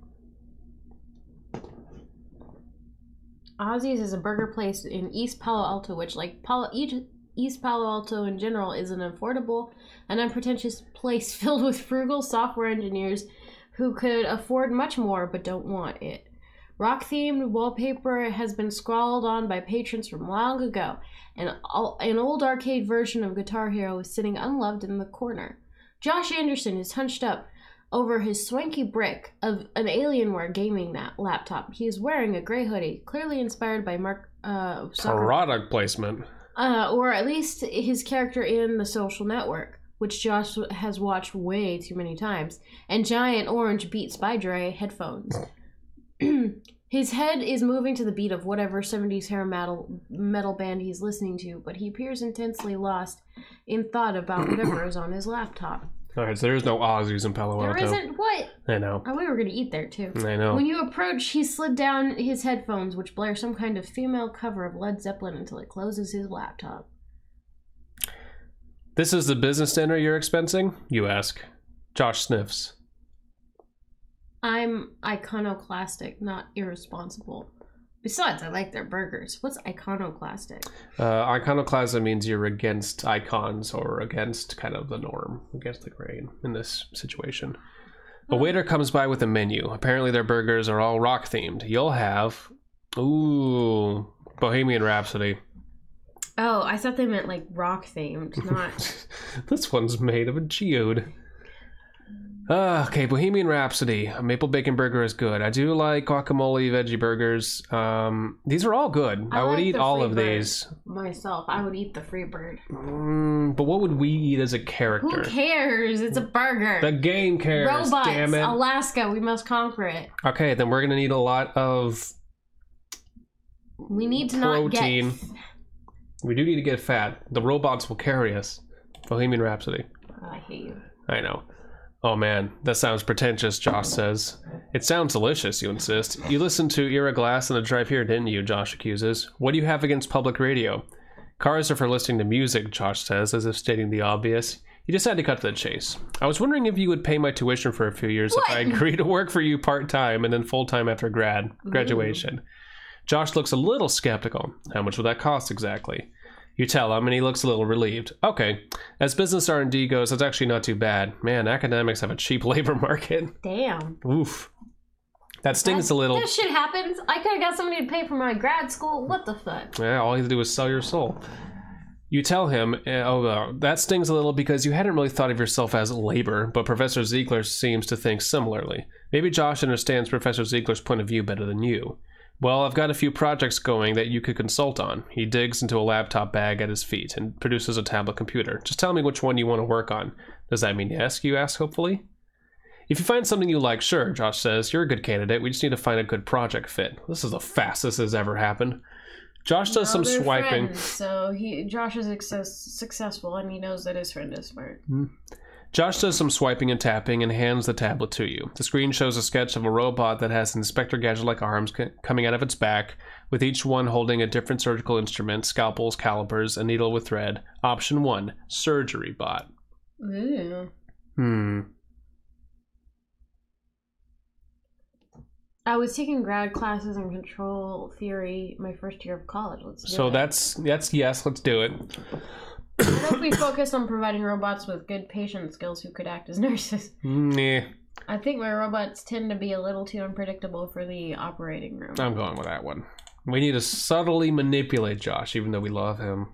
Ozzy's is a burger place in East Palo Alto, which, like East Palo Alto in general, is an affordable and unpretentious place filled with frugal software engineers who could afford much more but don't want it. Rock-themed wallpaper has been scrawled on by patrons from long ago, and an old arcade version of Guitar Hero is sitting unloved in the corner. Josh Anderson is hunched up over his swanky brick of an Alienware gaming laptop. He is wearing a gray hoodie, clearly inspired by product placement. Or at least his character in The Social Network, which Josh has watched way too many times, and giant orange Beats by Dre headphones. His head is moving to the beat of whatever 70s hair metal band he's listening to, but he appears intensely lost in thought about whatever is on his laptop. Alright, so there's no Ozzy's in Palo Alto. There isn't? What? I know. Oh, we were going to eat there, too. I know. When you approach, he slid down his headphones, which blare some kind of female cover of Led Zeppelin until it closes his laptop. This is the business dinner you're expensing? You ask. Josh sniffs. I'm iconoclastic, not irresponsible. Besides, I like their burgers. What's iconoclastic? Iconoclasm means you're against icons or against kind of the norm, against the grain in this situation. A waiter comes by with a menu. Apparently their burgers are all rock themed. You'll have, Bohemian Rhapsody. Oh, I thought they meant like rock themed, not... This one's made of a geode. Okay, Bohemian Rhapsody. A maple bacon burger is good. I do like guacamole veggie burgers. These are all good. I would eat all of these. Myself, I would eat the Freebird. But what would we eat as a character? Who cares? It's a burger. The game cares. Robots, damn it. Alaska, we must conquer it. Okay, then we're gonna need a lot of we need to protein. Not get... We do need to get fat. The robots will carry us. Bohemian Rhapsody. Oh, I hate you. I know. Oh man, that sounds pretentious, Josh says. It sounds delicious, you insist. You listened to Ira Glass on the drive here, didn't you? Josh accuses. What do you have against public radio? Cars are for listening to music, Josh says, as if stating the obvious. He decided to cut to the chase. I was wondering if you would pay my tuition for a few years if I agree to work for you part-time and then full-time after graduation. Ooh. Josh looks a little skeptical. How much would that cost exactly? You tell him, and he looks a little relieved. Okay, as business R&D goes, that's actually not too bad. Man, academics have a cheap labor market. Damn. Oof. That stings a little. That shit happens. I could have got somebody to pay for my grad school. What the fuck? Yeah, all you have to do is sell your soul. You tell him, that stings a little because you hadn't really thought of yourself as labor, but Professor Ziegler seems to think similarly. Maybe Josh understands Professor Ziegler's point of view better than you. Well, I've got a few projects going that you could consult on. He digs into a laptop bag at his feet and produces a tablet computer. Just tell me which one you want to work on. Does that mean yes, you ask hopefully? If you find something you like, sure, Josh says. You're a good candidate. We just need to find a good project fit. This is the fastest this has ever happened. Josh does some swiping. Friends, so Josh is successful, and he knows that his friend is smart. Josh does some swiping and tapping and hands the tablet to you. The screen shows a sketch of a robot that has Inspector Gadget-like arms coming out of its back, with each one holding a different surgical instrument, scalpels, calipers, a needle with thread. Option 1, surgery bot. Ooh. I was taking grad classes in control theory my first year of college. Let's do it. That's yes, let's do it. What if we focused on providing robots with good patient skills who could act as nurses? Nah. I think my robots tend to be a little too unpredictable for the operating room. I'm going with that one. We need to subtly manipulate Josh, even though we love him.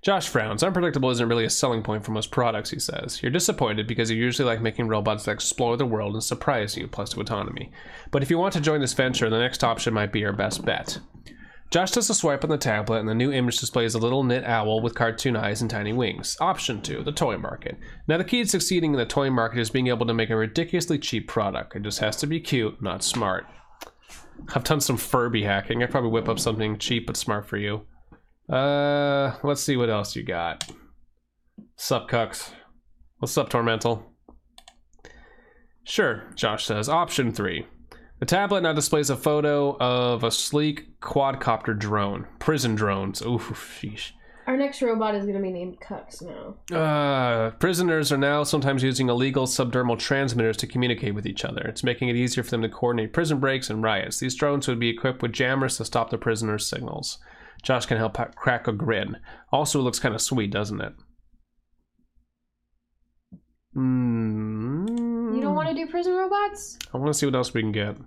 Josh frowns. Unpredictable isn't really a selling point for most products, he says. You're disappointed because you usually like making robots that explore the world and surprise you, plus to autonomy. But if you want to join this venture, the next option might be your best bet. Josh does a swipe on the tablet, and the new image displays a little knit owl with cartoon eyes and tiny wings. Option 2, the toy market. Now, the key to succeeding in the toy market is being able to make a ridiculously cheap product. It just has to be cute, not smart. I've done some Furby hacking. I'd probably whip up something cheap but smart for you. Let's see what else you got. Sup, Cucks? What's up, Tormental? Sure, Josh says. Option 3. The tablet now displays a photo of a sleek quadcopter drone. Prison drones. Ooh, sheesh. Our next robot is going to be named Cucks now. Prisoners are now sometimes using illegal subdermal transmitters to communicate with each other. It's making it easier for them to coordinate prison breaks and riots. These drones would be equipped with jammers to stop the prisoners' signals. Josh can help crack a grin. Also, it looks kind of sweet, doesn't it? You don't want to do prison robots? I want to see what else we can get.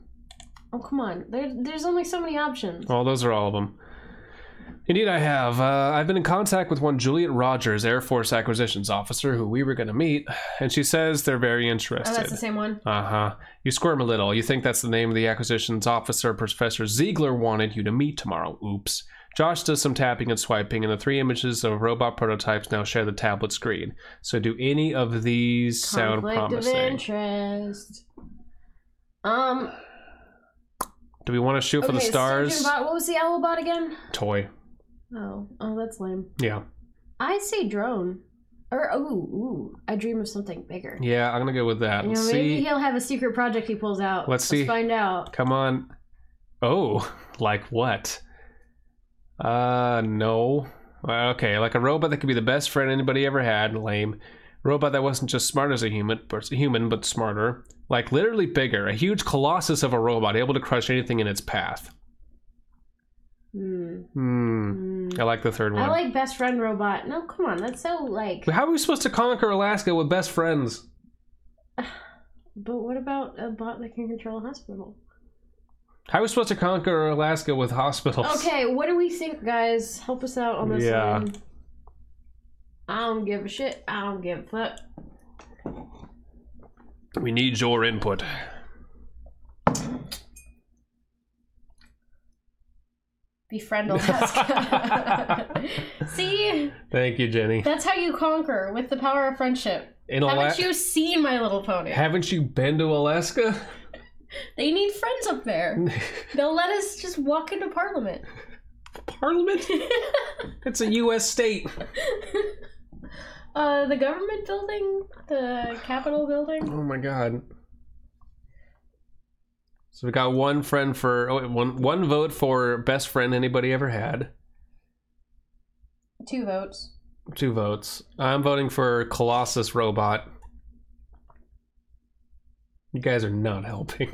Oh, come on. There's only so many options. Oh, those are all of them. Indeed, I have. I've been in contact with one Juliet Rogers, Air Force Acquisitions Officer, who we were going to meet, and she says they're very interested. Oh, that's the same one? Uh-huh. You squirm a little. You think that's the name of the acquisitions officer Professor Ziegler wanted you to meet tomorrow. Oops. Josh does some tapping and swiping, and the 3 images of robot prototypes now share the tablet screen. So do any of these sound promising? Conflict of interest. Do we want to shoot for the stars? What was the owl bot again? Toy. Oh, that's lame. Yeah. I say drone. Or, I dream of something bigger. Yeah, I'm going to go with that. You know, maybe he'll have a secret project he pulls out. Let's see. Let's find out. Come on. Oh, like what? No. Okay, like a robot that could be the best friend anybody ever had. Lame. A robot that wasn't just smart as a human, but smarter. Like literally bigger. A huge colossus of a robot able to crush anything in its path. I like the third one. I like best friend robot. No, come on. That's so like... How are we supposed to conquer Alaska with best friends? But what about a bot that can control a hospital? How are we supposed to conquer Alaska with hospitals? Okay, what do we think, guys? Help us out on this one. I don't give a shit. I don't give a fuck. We need your input. Befriend Alaska. See? Thank you, Jenny. That's how you conquer, with the power of friendship. Haven't you seen My Little Pony? Haven't you been to Alaska? They need friends up there. They'll let us just walk into Parliament. Parliament? It's a U.S. state. The government building? The Capitol building? Oh my god. So we got one vote for best friend anybody ever had. 2 votes. 2 votes. I'm voting for Colossus Robot. You guys are not helping.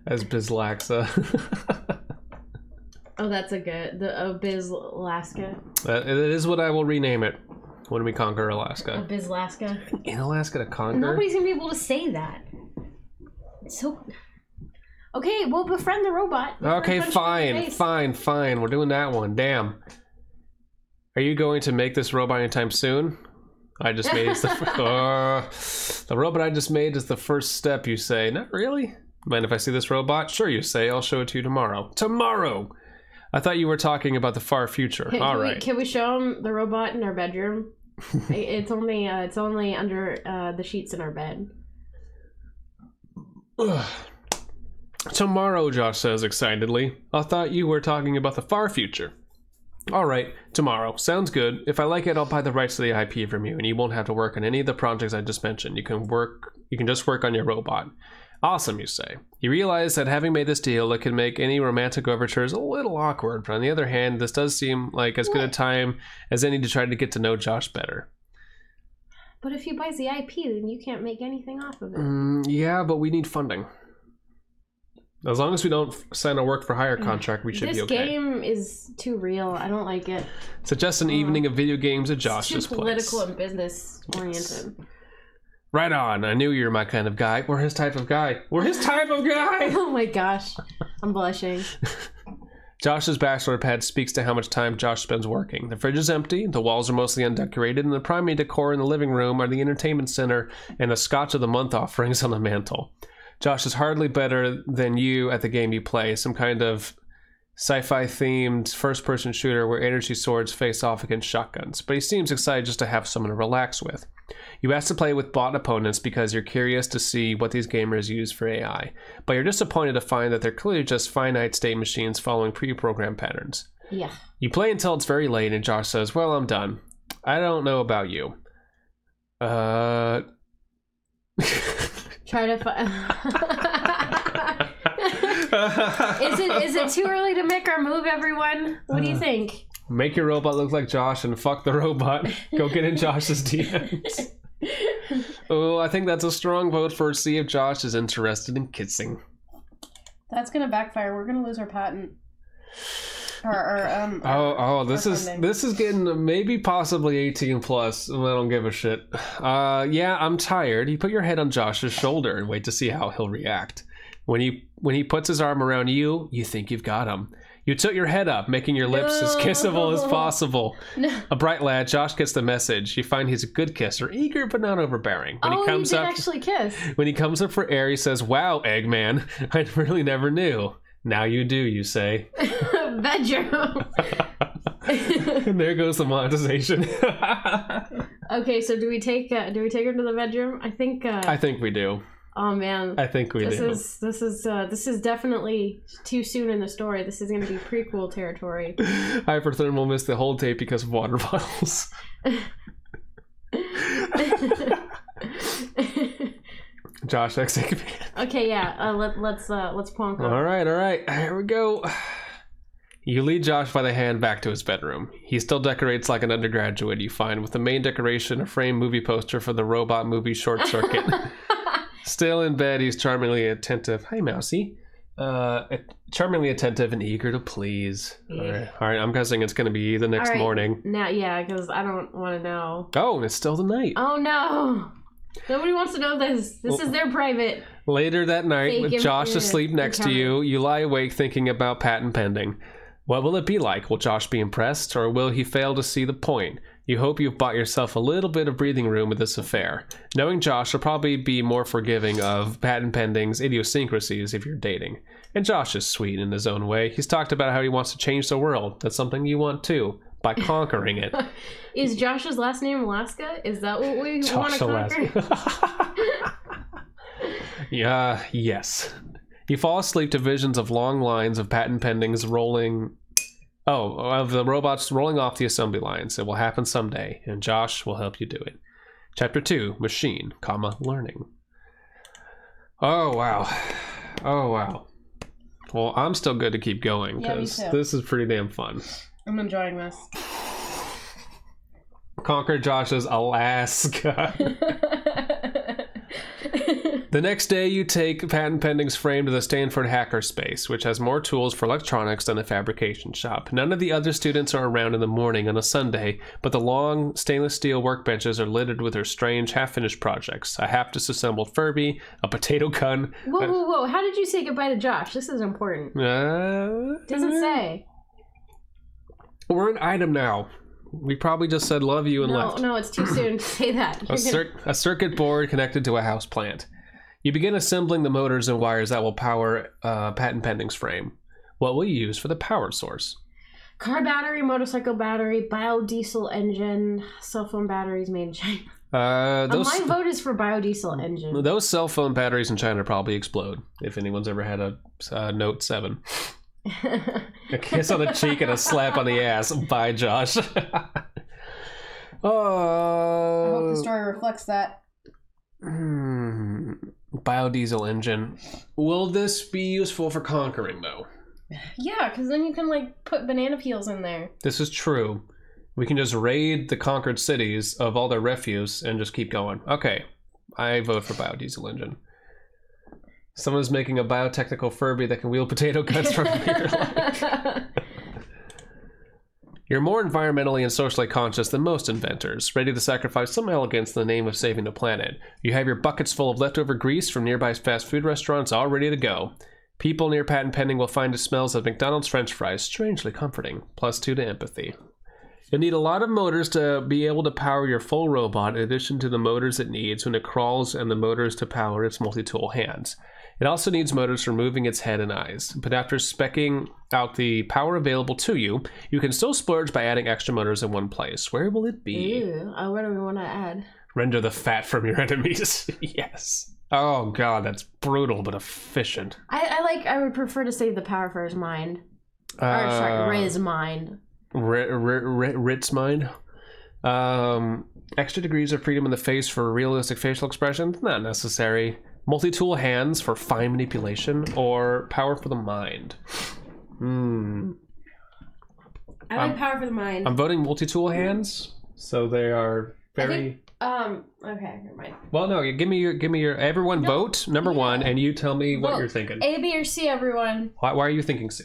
As Bizlaxa. Oh, that's a good... The Bizlaska. It is what I will rename it when we conquer Alaska. Bizlaska. In Alaska to conquer? Nobody's gonna be able to say that. So... Okay, well, befriend the robot. Okay, fine. We're doing that one. Damn. Are you going to make this robot anytime soon? I just made it. The robot I just made is the first step, you say. Not really. Mind if I see this robot? Sure, you say. I'll show it to you tomorrow. Tomorrow! I thought you were talking about the far future. All right. Can we show him the robot in our bedroom? It's only under the sheets in our bed. Tomorrow, Josh says excitedly. I thought you were talking about the far future. All right, tomorrow. Sounds good. If I like it, I'll buy the rights to the IP from you, and you won't have to work on any of the projects I just mentioned. You can just work on your robot. Awesome, you say. You realize that having made this deal, it can make any romantic overtures a little awkward, but on the other hand, this does seem like as good a time as any to try to get to know Josh better. But if he buys the IP, then you can't make anything off of it. Yeah, but we need funding. As long as we don't sign a work-for-hire contract, we should be okay. This game is too real. I don't like it. Suggest an evening of video games at Josh's place. It's too political and business-oriented. Right on. I knew you were my kind of guy. We're his type of guy. We're his type of guy! Oh my gosh. I'm blushing. Josh's bachelor pad speaks to how much time Josh spends working. The fridge is empty, the walls are mostly undecorated, and the primary decor in the living room are the entertainment center and the Scotch of the Month offerings on the mantle. Josh is hardly better than you at the game you play, some kind of sci-fi themed first-person shooter where energy swords face off against shotguns, but he seems excited just to have someone to relax with. You ask to play with bot opponents because you're curious to see what these gamers use for AI, but you're disappointed to find that they're clearly just finite state machines following pre-programmed patterns. Yeah. You play until it's very late and Josh says, well, I'm done. I don't know about you. Try to Is it too early to make our move, everyone? What do you think? Make your robot look like Josh and fuck the robot. Go get in Josh's DMs. Oh, I think that's a strong vote for see if Josh is interested in kissing. That's gonna backfire. We're gonna lose our patent. This is getting maybe possibly 18 plus. I don't give a shit. Yeah, I'm tired. You put your head on Josh's shoulder and wait to see how he'll react. When he puts his arm around you, you think you've got him. You tilt your head up, making your lips as kissable as possible. No. A bright lad, Josh gets the message. You find he's a good kisser, eager but not overbearing. When he comes up, actually kiss. When he comes up for air, he says, "Wow, Eggman, I really never knew." Now you do, you say. Bedroom. And there goes the monetization. Okay, so do we take her to the bedroom? I think we do. Oh man, I think we do. This is definitely too soon in the story. This is going to be prequel territory. Hyperthermal missed the whole tape because of water bottles. Josh X. Okay, yeah. Let's plonk on. All right. Here we go. You lead Josh by the hand back to his bedroom. He still decorates like an undergraduate, you find, with the main decoration a framed movie poster for the robot movie Short Circuit. Still in bed, he's charmingly attentive. Hi, Mousy. Charmingly attentive and eager to please. Yeah. All right. I'm guessing it's going to be the next morning. Now, yeah, because I don't want to know. Oh, it's still the night. Oh, no. Nobody wants to know this. This is their private. Later that night, with Josh asleep next to you, you lie awake thinking about patent pending. What will it be like? Will Josh be impressed, or will he fail to see the point? You hope you've bought yourself a little bit of breathing room with this affair. Knowing Josh will probably be more forgiving of patent pending's idiosyncrasies if you're dating. And Josh is sweet in his own way. He's talked about how he wants to change the world. That's something you want too, by conquering it. Is Josh's last name Alaska? Is that what we want to conquer? Yes. You fall asleep to visions of long lines of patent pendings rolling of the robots rolling off the assembly lines. It will happen someday, and Josh will help you do it. Chapter 2, Machine, Learning. Oh, wow. Oh, wow. Well, I'm still good to keep going, because this is pretty damn fun. I'm enjoying this. Conquer Josh's Alaska. The next day, you take Patent Pending's frame to the Stanford Hackerspace, which has more tools for electronics than a fabrication shop. None of the other students are around in the morning on a Sunday, but the long stainless steel workbenches are littered with their strange half-finished projects. A half-disassembled Furby, a potato gun... Whoa. How did you say goodbye to Josh? This is important. Doesn't say. We're an item now. We probably just said love you and left. No, it's too soon to say that. A circuit board connected to a house plant. You begin assembling the motors and wires that will power Patent Pending's frame. What will you use for the power source? Car battery, motorcycle battery, biodiesel engine, cell phone batteries made in China. My vote is for biodiesel engine. Those cell phone batteries in China probably explode, if anyone's ever had a Note 7. A kiss on the cheek and a slap on the ass. Bye, Josh. I hope the story reflects that. Biodiesel engine. Will this be useful for conquering, though? Yeah, because then you can, put banana peels in there. This is true. We can just raid the conquered cities of all their refuse and just keep going. Okay, I vote for biodiesel engine. Someone's making a biotechnical Furby that can wield potato guns from here. You're more environmentally and socially conscious than most inventors, ready to sacrifice some elegance in the name of saving the planet. You have your buckets full of leftover grease from nearby fast food restaurants all ready to go. People near Patent Pending will find it smells of McDonald's French fries strangely comforting. +2 to empathy. You'll need a lot of motors to be able to power your full robot, in addition to the motors it needs when it crawls and the motors to power its multi-tool hands. It also needs motors for moving its head and eyes. But after speccing out the power available to you, you can still splurge by adding extra motors in one place. Where will it be? Where do we want to add? Render the fat from your enemies. Yes. Oh god, that's brutal but efficient. I would prefer to save the power for his mind. Riz mind. Rit's mind. Extra degrees of freedom in the face for realistic facial expression? Not necessary. Multi-tool hands for fine manipulation, or power for the mind? I like power for the mind. I'm voting multi-tool hands, so they are very... Okay, never mind. Well, no, give me your... Everyone vote, number one, and you tell me what you're thinking. A, B, or C, everyone. Why are you thinking C?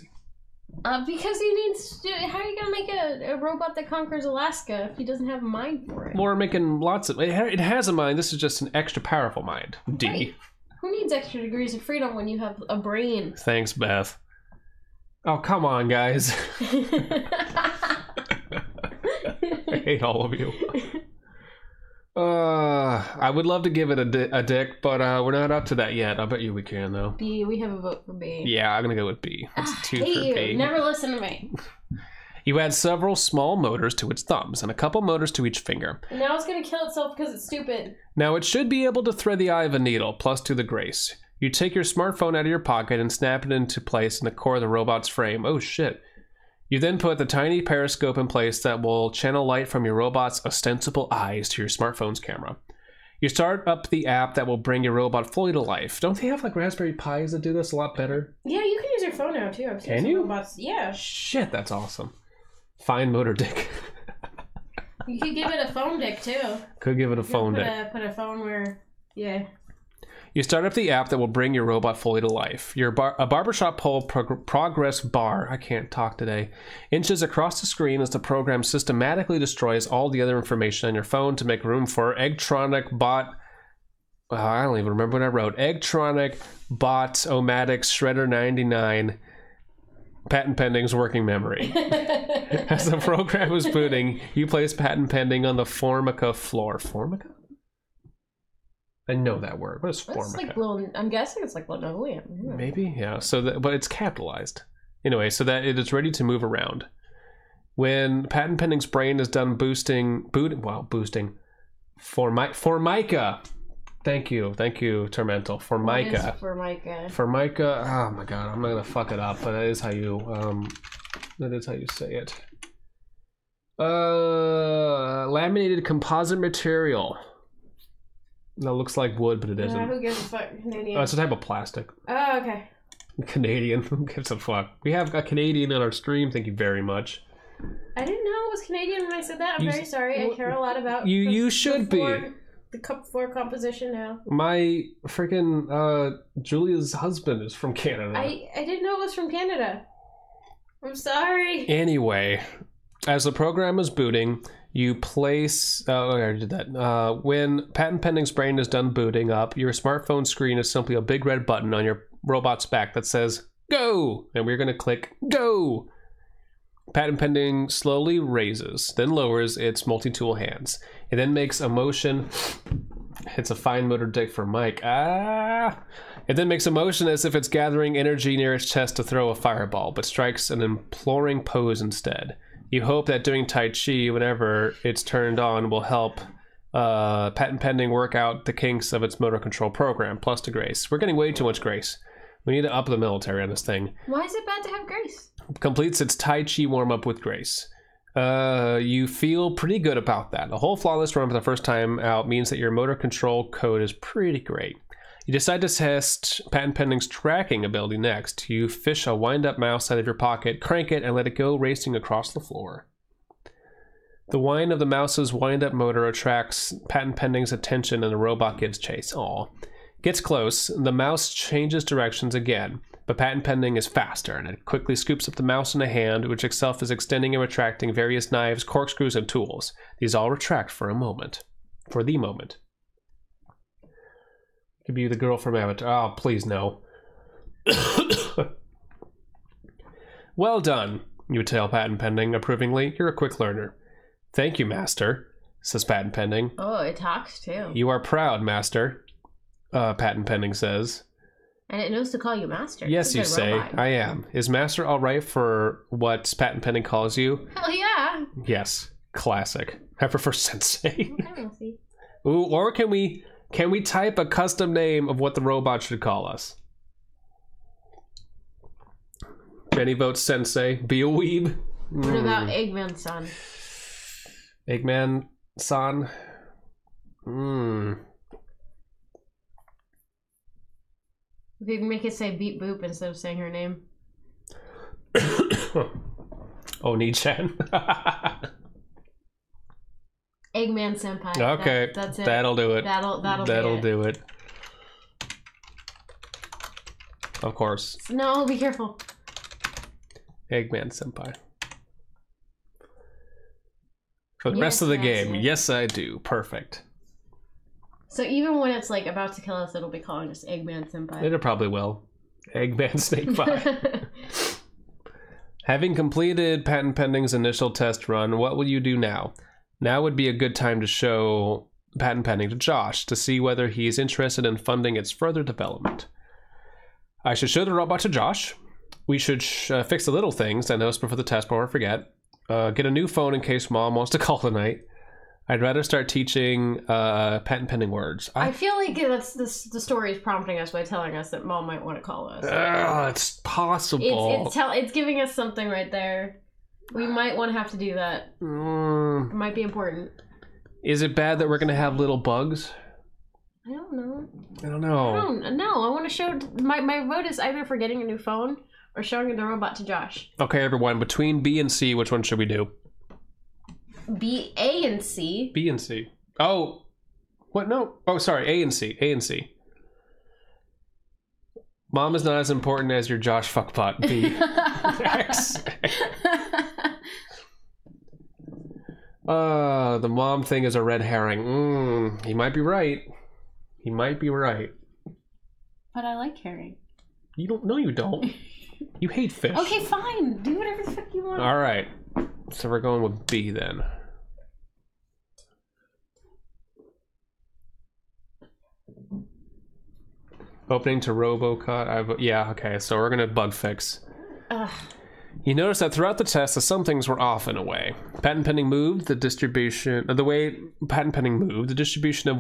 Because he needs to... How are you going to make a robot that conquers Alaska if he doesn't have a mind for it? Well, we're making lots of... It has a mind, this is just an extra powerful mind. D. Right. Who needs extra degrees of freedom when you have a brain? Thanks, Beth. Oh, come on, guys. I hate all of you. I would love to give it a dick, but we're not up to that yet. I bet you we can, though. B. We have a vote for B. Yeah, I'm going to go with B. That's 2 for B. Never listen to me. You add several small motors to its thumbs and a couple motors to each finger. And now it's going to kill itself because it's stupid. Now it should be able to thread the eye of a needle, +2 the grace. You take your smartphone out of your pocket and snap it into place in the core of the robot's frame. Oh shit. You then put the tiny periscope in place that will channel light from your robot's ostensible eyes to your smartphone's camera. You start up the app that will bring your robot fully to life. Don't they have Raspberry Pis that do this a lot better? Yeah, you can use your phone now too. Can you? Robots. Yeah. Shit, that's awesome. Fine motor dick. You could give it a phone dick too. Could give it a phone dick. Put a phone where, yeah. You start up the app that will bring your robot fully to life. A barbershop pole progress bar, I can't talk today, inches across the screen as the program systematically destroys all the other information on your phone to make room for Eggtronic Bot... I don't even remember what I wrote. Eggtronic Bot Omatic Shredder 99... Patent Pending's working memory. As the program is booting, you place Patent Pending on the Formica floor. Formica? I know that word. What is Formica? I'm guessing it's like linoleum. Yeah. Maybe, yeah. But it's capitalized. Anyway, so that it is ready to move around. When Patent Pending's brain is done boosting. Formica. Thank you, Tormental. Formica. Formica. Formica. Oh my god, I'm not gonna fuck it up, but that is how you That is how you say it. Laminated composite material. That looks like wood, but it isn't. Who gives a fuck? Canadian. Oh, it's a type of plastic. Oh, okay. Canadian. Who gives a fuck? We have a Canadian on our stream. Thank you very much. I didn't know it was Canadian when I said that. I'm very sorry. I care a lot about you should be. The cup 4 composition now. My freaking Julia's husband is from Canada. I didn't know it was from Canada. I'm sorry. Anyway, as the program is booting, you place... Oh, I already did that. When patent pending's brain is done booting up, your smartphone screen is simply a big red button on your robot's back that says, Go! And we're going to click Go! Patent pending slowly raises, then lowers its multi-tool hands. It then makes a motion... It's a fine motor dick for Mike. It then makes a motion as if it's gathering energy near its chest to throw a fireball, but strikes an imploring pose instead. You hope that doing Tai Chi whenever it's turned on will help patent pending work out the kinks of its motor control program, plus to grace. We're getting way too much grace. We need to up the military on this thing. Why is it bad to have grace? Completes its Tai Chi warm-up with grace. You feel pretty good about that. A whole flawless run for the first time out means that your motor control code is pretty great. You decide to test patent pending's tracking ability next. You fish a wind-up mouse out of your pocket, crank it, and let it go racing across the floor. The whine of the mouse's wind-up motor attracts patent pending's attention, and the robot gives chase. Aw. Gets close, the mouse changes directions again, but patent pending is faster, and it quickly scoops up the mouse in a hand, which itself is extending and retracting various knives, corkscrews, and tools. These all retract for a moment. For the moment. Could be the girl from Avatar. Oh, please no. Well done, you tell patent pending approvingly. You're a quick learner. Thank you, master, says patent pending. Oh, it talks too. You are proud, master, patent pending says. And it knows to call you master. Yes, you say. Robot. I am. Is master all right for what patent pending calls you? Hell yeah. Yes. Classic. I prefer sensei. Okay, we'll see. Ooh, or can we type a custom name of what the robot should call us? Jenny votes sensei. Be a weeb. What about Eggman-san? Eggman-san? We can make it say beep boop instead of saying her name. Oni-chan. Eggman senpai. Okay, that's it. That'll do it. That'll do it. Of course. No, be careful. Eggman senpai. For the rest of the game, yes, I do. Perfect. So even when it's like about to kill us, it'll be calling us Eggman senpai. It probably will. Eggman snake pie. Having completed patent pending's initial test run, what will you do now? Now would be a good time to show patent pending to Josh to see whether he's interested in funding its further development. I should show the robot to Josh. We should fix the little things I noticed before the test before I forget. Get a new phone in case Mom wants to call tonight. I'd rather start teaching patent pending words. I feel like that's the story is prompting us by telling us that Mom might want to call us. It's possible. It's giving us something right there. We might want to have to do that. It might be important. Is it bad that we're going to have little bugs? I don't know. I don't know. No, I want to show... My vote is either for getting a new phone or showing the robot to Josh. Okay, everyone. Between B and C, which one should we do? B, A, and C. B and C. Oh. What? No. Oh, sorry. A and C. A and C. Mom is not as important as your Josh fuckbot. B. X. The mom thing is a red herring. He might be right. He might be right. But I like herring. You don't. No, you don't. You hate fish. Okay, fine. Do whatever the fuck you want. All right. So we're going with B then. Opening to RoboCut. Yeah, okay. So we're going to bug fix. You notice that throughout the test, some things were off in a way. Patent pending moved, the distribution of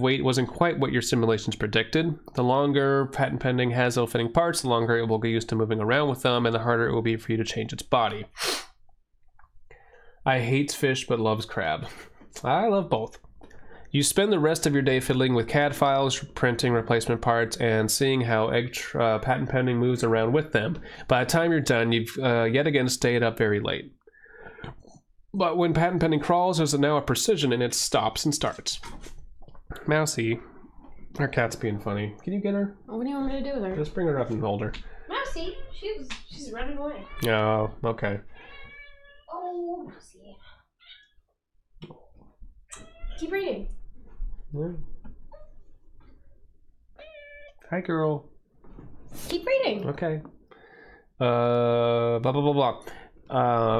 weight wasn't quite what your simulations predicted. The longer patent pending has ill-fitting parts, the longer it will get used to moving around with them, and the harder it will be for you to change its body. I hates fish but loves crab. I love both. You spend the rest of your day fiddling with CAD files, printing replacement parts, and seeing how patent pending moves around with them. By the time you're done, you've yet again stayed up very late. But when patent pending crawls, there's now a precision and it stops and starts. Mousy. Our cat's being funny. Can you get her? What do you want me to do with her? Just bring her up and hold her. Mousy, she's running away. Oh, okay. Oh, Mousy. Keep reading. Yeah. Hi, girl. Keep reading. Okay. Blah, blah, blah, blah.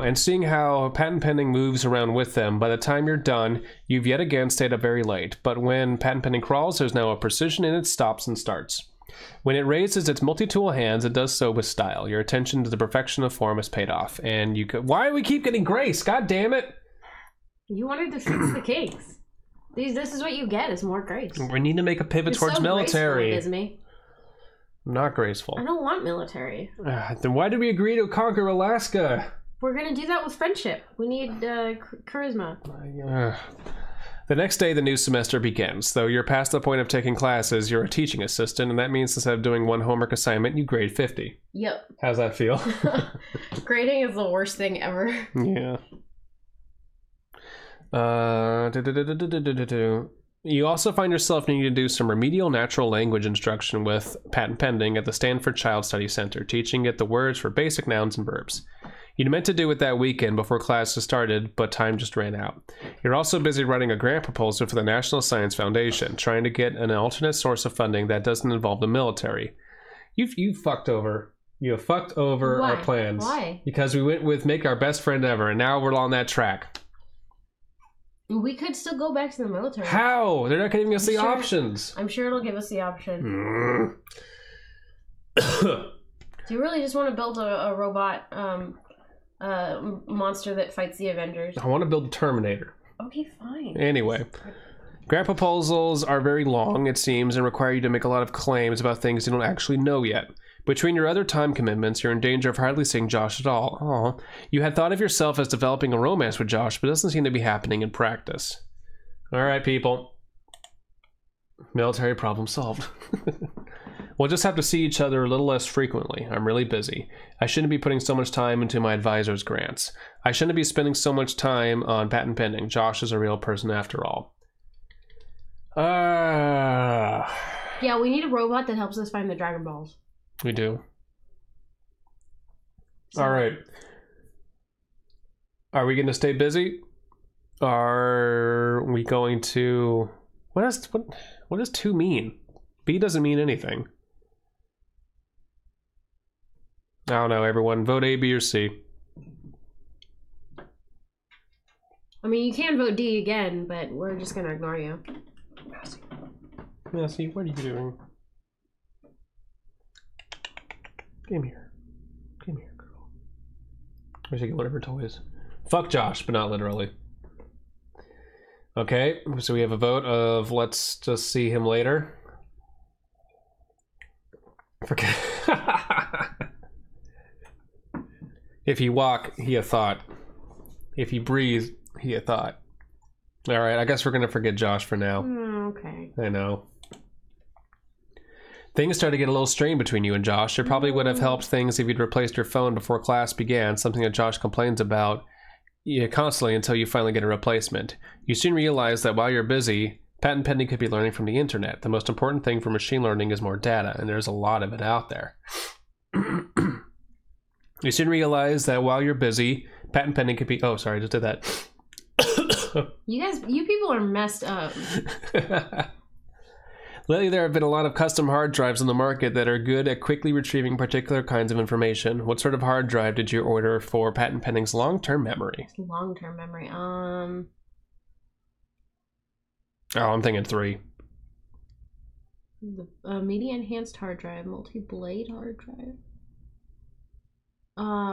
And seeing how patent pending moves around with them, by the time you're done, you've yet again stayed up very late. But when patent pending crawls, there's now a precision and it stops and starts. When it raises its multi-tool hands, it does so with style. Your attention to the perfection of form is paid off. And you could... Why do we keep getting grace? God damn it! You wanted to fix the cakes. This is what you get, is more grace. We need to make a pivot towards so military. Graceful, Abysmii. Not graceful. I don't want military. Then why did we agree to conquer Alaska? We're gonna do that with friendship. We need charisma. The next day, the new semester begins. Though you're past the point of taking classes, you're a teaching assistant, and that means instead of doing one homework assignment, you grade 50. Yep. How's that feel? Grading is the worst thing ever. Yeah. You also find yourself needing to do some remedial natural language instruction with patent pending at the Stanford Child Study Center, teaching it the words for basic nouns and verbs. You'd meant to do it that weekend before classes started, but time just ran out. You're also busy writing a grant proposal for the National Science Foundation, trying to get an alternate source of funding that doesn't involve the military. You fucked over. You have fucked over our plans. Why? Because we went with make our best friend ever, and now we're on that track. We could still go back to the military. How? They're not giving us the options. I'm sure it'll give us the option. Do you really just want to build a robot monster that fights the Avengers? I want to build a Terminator. Okay, fine. Anyway, grant proposals are very long, it seems, and require you to make a lot of claims about things you don't actually know yet. Between your other time commitments, you're in danger of hardly seeing Josh at all. Aww. You had thought of yourself as developing a romance with Josh, but it doesn't seem to be happening in practice. Alright, people. Military problem solved. We'll just have to see each other a little less frequently. I'm really busy. I shouldn't be putting so much time into my advisor's grants. I shouldn't be spending so much time on patent pending. Josh is a real person after all. Yeah, we need a robot that helps us find the Dragon Balls. We do. All right. Are we going to stay busy? Are we going to... What does 2 mean? B doesn't mean anything. I don't know, everyone. Vote A, B, or C. I mean, you can vote D again, but we're just going to ignore you. Massey, what are you doing? Come here. Come here, girl. I should get one of her toys. Fuck Josh, but not literally. Okay, so we have a vote of let's just see him later. Forget. If he walk, he a thought. If he breathe, he a thought. Alright, I guess we're gonna forget Josh for now. Okay. I know. Things started to get a little strained between you and Josh. It probably would have helped things if you'd replaced your phone before class began, something that Josh complains about constantly until you finally get a replacement. You soon realize that while you're busy, patent pending could be learning from the internet. The most important thing for machine learning is more data, and there's a lot of it out there. You soon realize that while you're busy, patent pending could be... Oh, sorry, I just did that. You people are messed up. Lately, there have been a lot of custom hard drives on the market that are good at quickly retrieving particular kinds of information. What sort of hard drive did you order for patent pending's long-term memory? Long-term memory. Oh, I'm thinking 3. The media enhanced hard drive, multi-blade hard drive.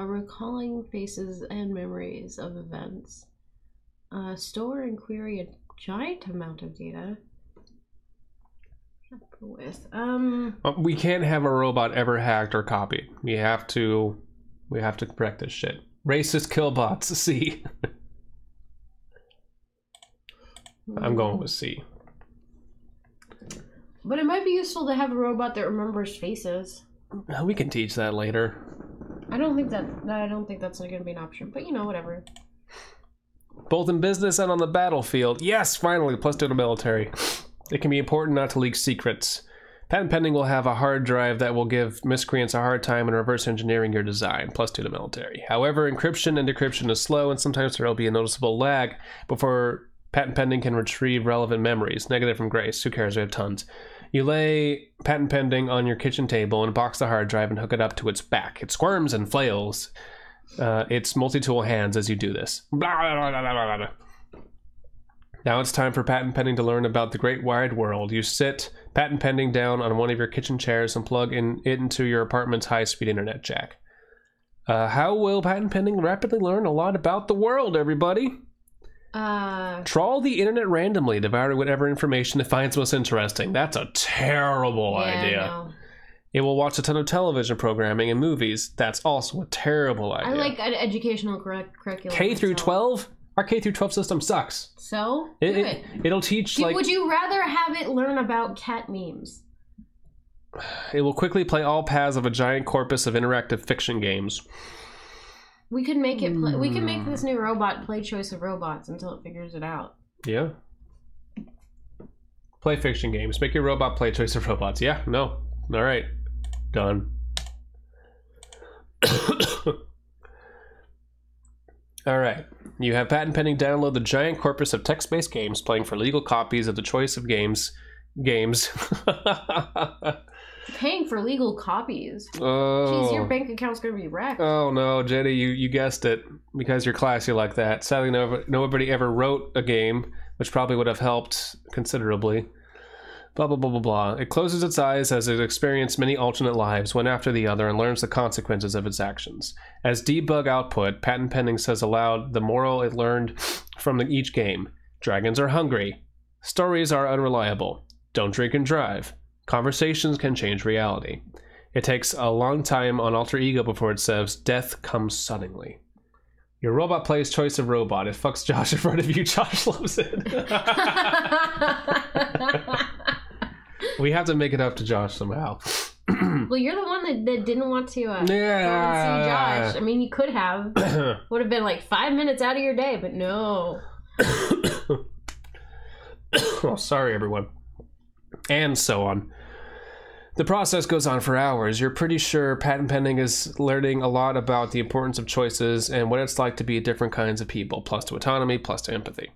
Recalling faces and memories of events. Store and query a giant amount of data. With we can't have a robot ever hacked or copied. We have to correct this shit. Racist killbots. See. I'm going with C. But it might be useful to have a robot that remembers faces. We can teach that later. I don't think that's going to be an option, but whatever. Both in business and on the battlefield. Yes, finally, +2 to military. It can be important not to leak secrets. Patent pending will have a hard drive that will give miscreants a hard time in reverse engineering your design, +2 to military. However, encryption and decryption is slow, and sometimes there will be a noticeable lag before patent pending can retrieve relevant memories. Negative from Grace. Who cares? We have tons. You lay patent pending on your kitchen table and box the hard drive and hook it up to its back. It squirms and flails its multi-tool hands as you do this. Now it's time for patent pending to learn about the great wide world. You sit patent pending down on one of your kitchen chairs and plug it into your apartment's high-speed internet jack. How will patent pending rapidly learn a lot about the world, everybody? Trawl the internet randomly, devouring whatever information it finds most interesting. That's a terrible idea. It will watch a ton of television programming and movies. That's also a terrible idea. I like educational curriculum. K through 12? Our K through 12 system sucks. So? It'll teach Would you rather have it learn about cat memes? It will quickly play all paths of a giant corpus of interactive fiction games. We could make it play. We can make this new robot play Choice of Robots until it figures it out. Yeah. Play fiction games. Make your robot play Choice of Robots. Yeah. No. All right. Done. All right. You have patent pending download the giant corpus of text-based games playing for legal copies of the Choice of Games. Paying for legal copies. Oh. Jeez, your bank account's gonna be wrecked. Oh no, Jenny, you guessed it. Because you're classy like that. Sadly, nobody ever wrote a game, which probably would have helped considerably. Blah, blah, blah, blah, blah. It closes its eyes as it experiences many alternate lives, one after the other, and learns the consequences of its actions. As debug output, patent pending says aloud the moral it learned from each game. Dragons are hungry. Stories are unreliable. Don't drink and drive. Conversations can change reality. It takes a long time on Alter Ego before it says, death comes suddenly. Your robot plays Choice of Robot. It fucks Josh in front of you. Josh loves it. We have to make it up to Josh somehow. Well, you're the one that didn't want to go and see Josh. I mean, you could have. Would have been like 5 minutes out of your day, but no. Oh, sorry, everyone. And so on. The process goes on for hours. You're pretty sure patent pending is learning a lot about the importance of choices and what it's like to be different kinds of people, +2 autonomy, +2 empathy.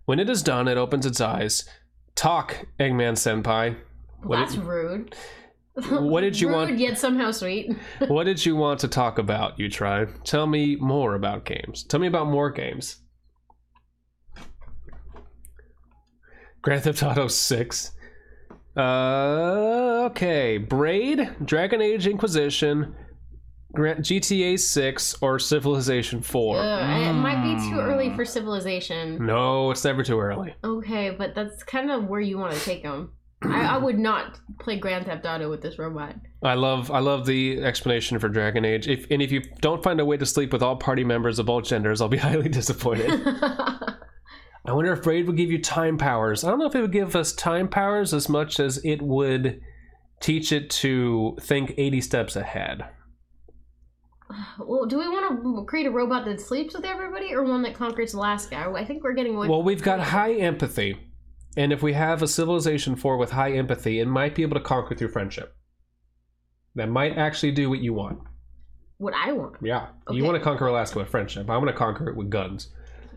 When it is done, it opens its eyes. Talk, Eggman Senpai. Well, that's rude. What did you want? Rude, yet somehow sweet. What did you want to talk about, you tried? Tell me more about games. Tell me about more games. Grand Theft Auto 6. Okay. Braid, Dragon Age Inquisition, GTA 6, or Civilization 4. It might be too early for Civilization. No, it's never too early. Okay, but that's kind of where you want to take them. I would not play Grand Theft Auto with this robot. I love the explanation for Dragon Age. If you don't find a way to sleep with all party members of both genders, I'll be highly disappointed. I wonder if Braid would give you time powers. I don't know if it would give us time powers as much as it would teach it to think 80 steps ahead. Well, do we want to create a robot that sleeps with everybody or one that conquers Alaska? I think we're getting away. Well, we've got high empathy. And if we have a Civilization 4 with high empathy, it might be able to conquer through friendship. That might actually do what you want. What I want? Yeah. Okay. You want to conquer Alaska with friendship. I'm going to conquer it with guns.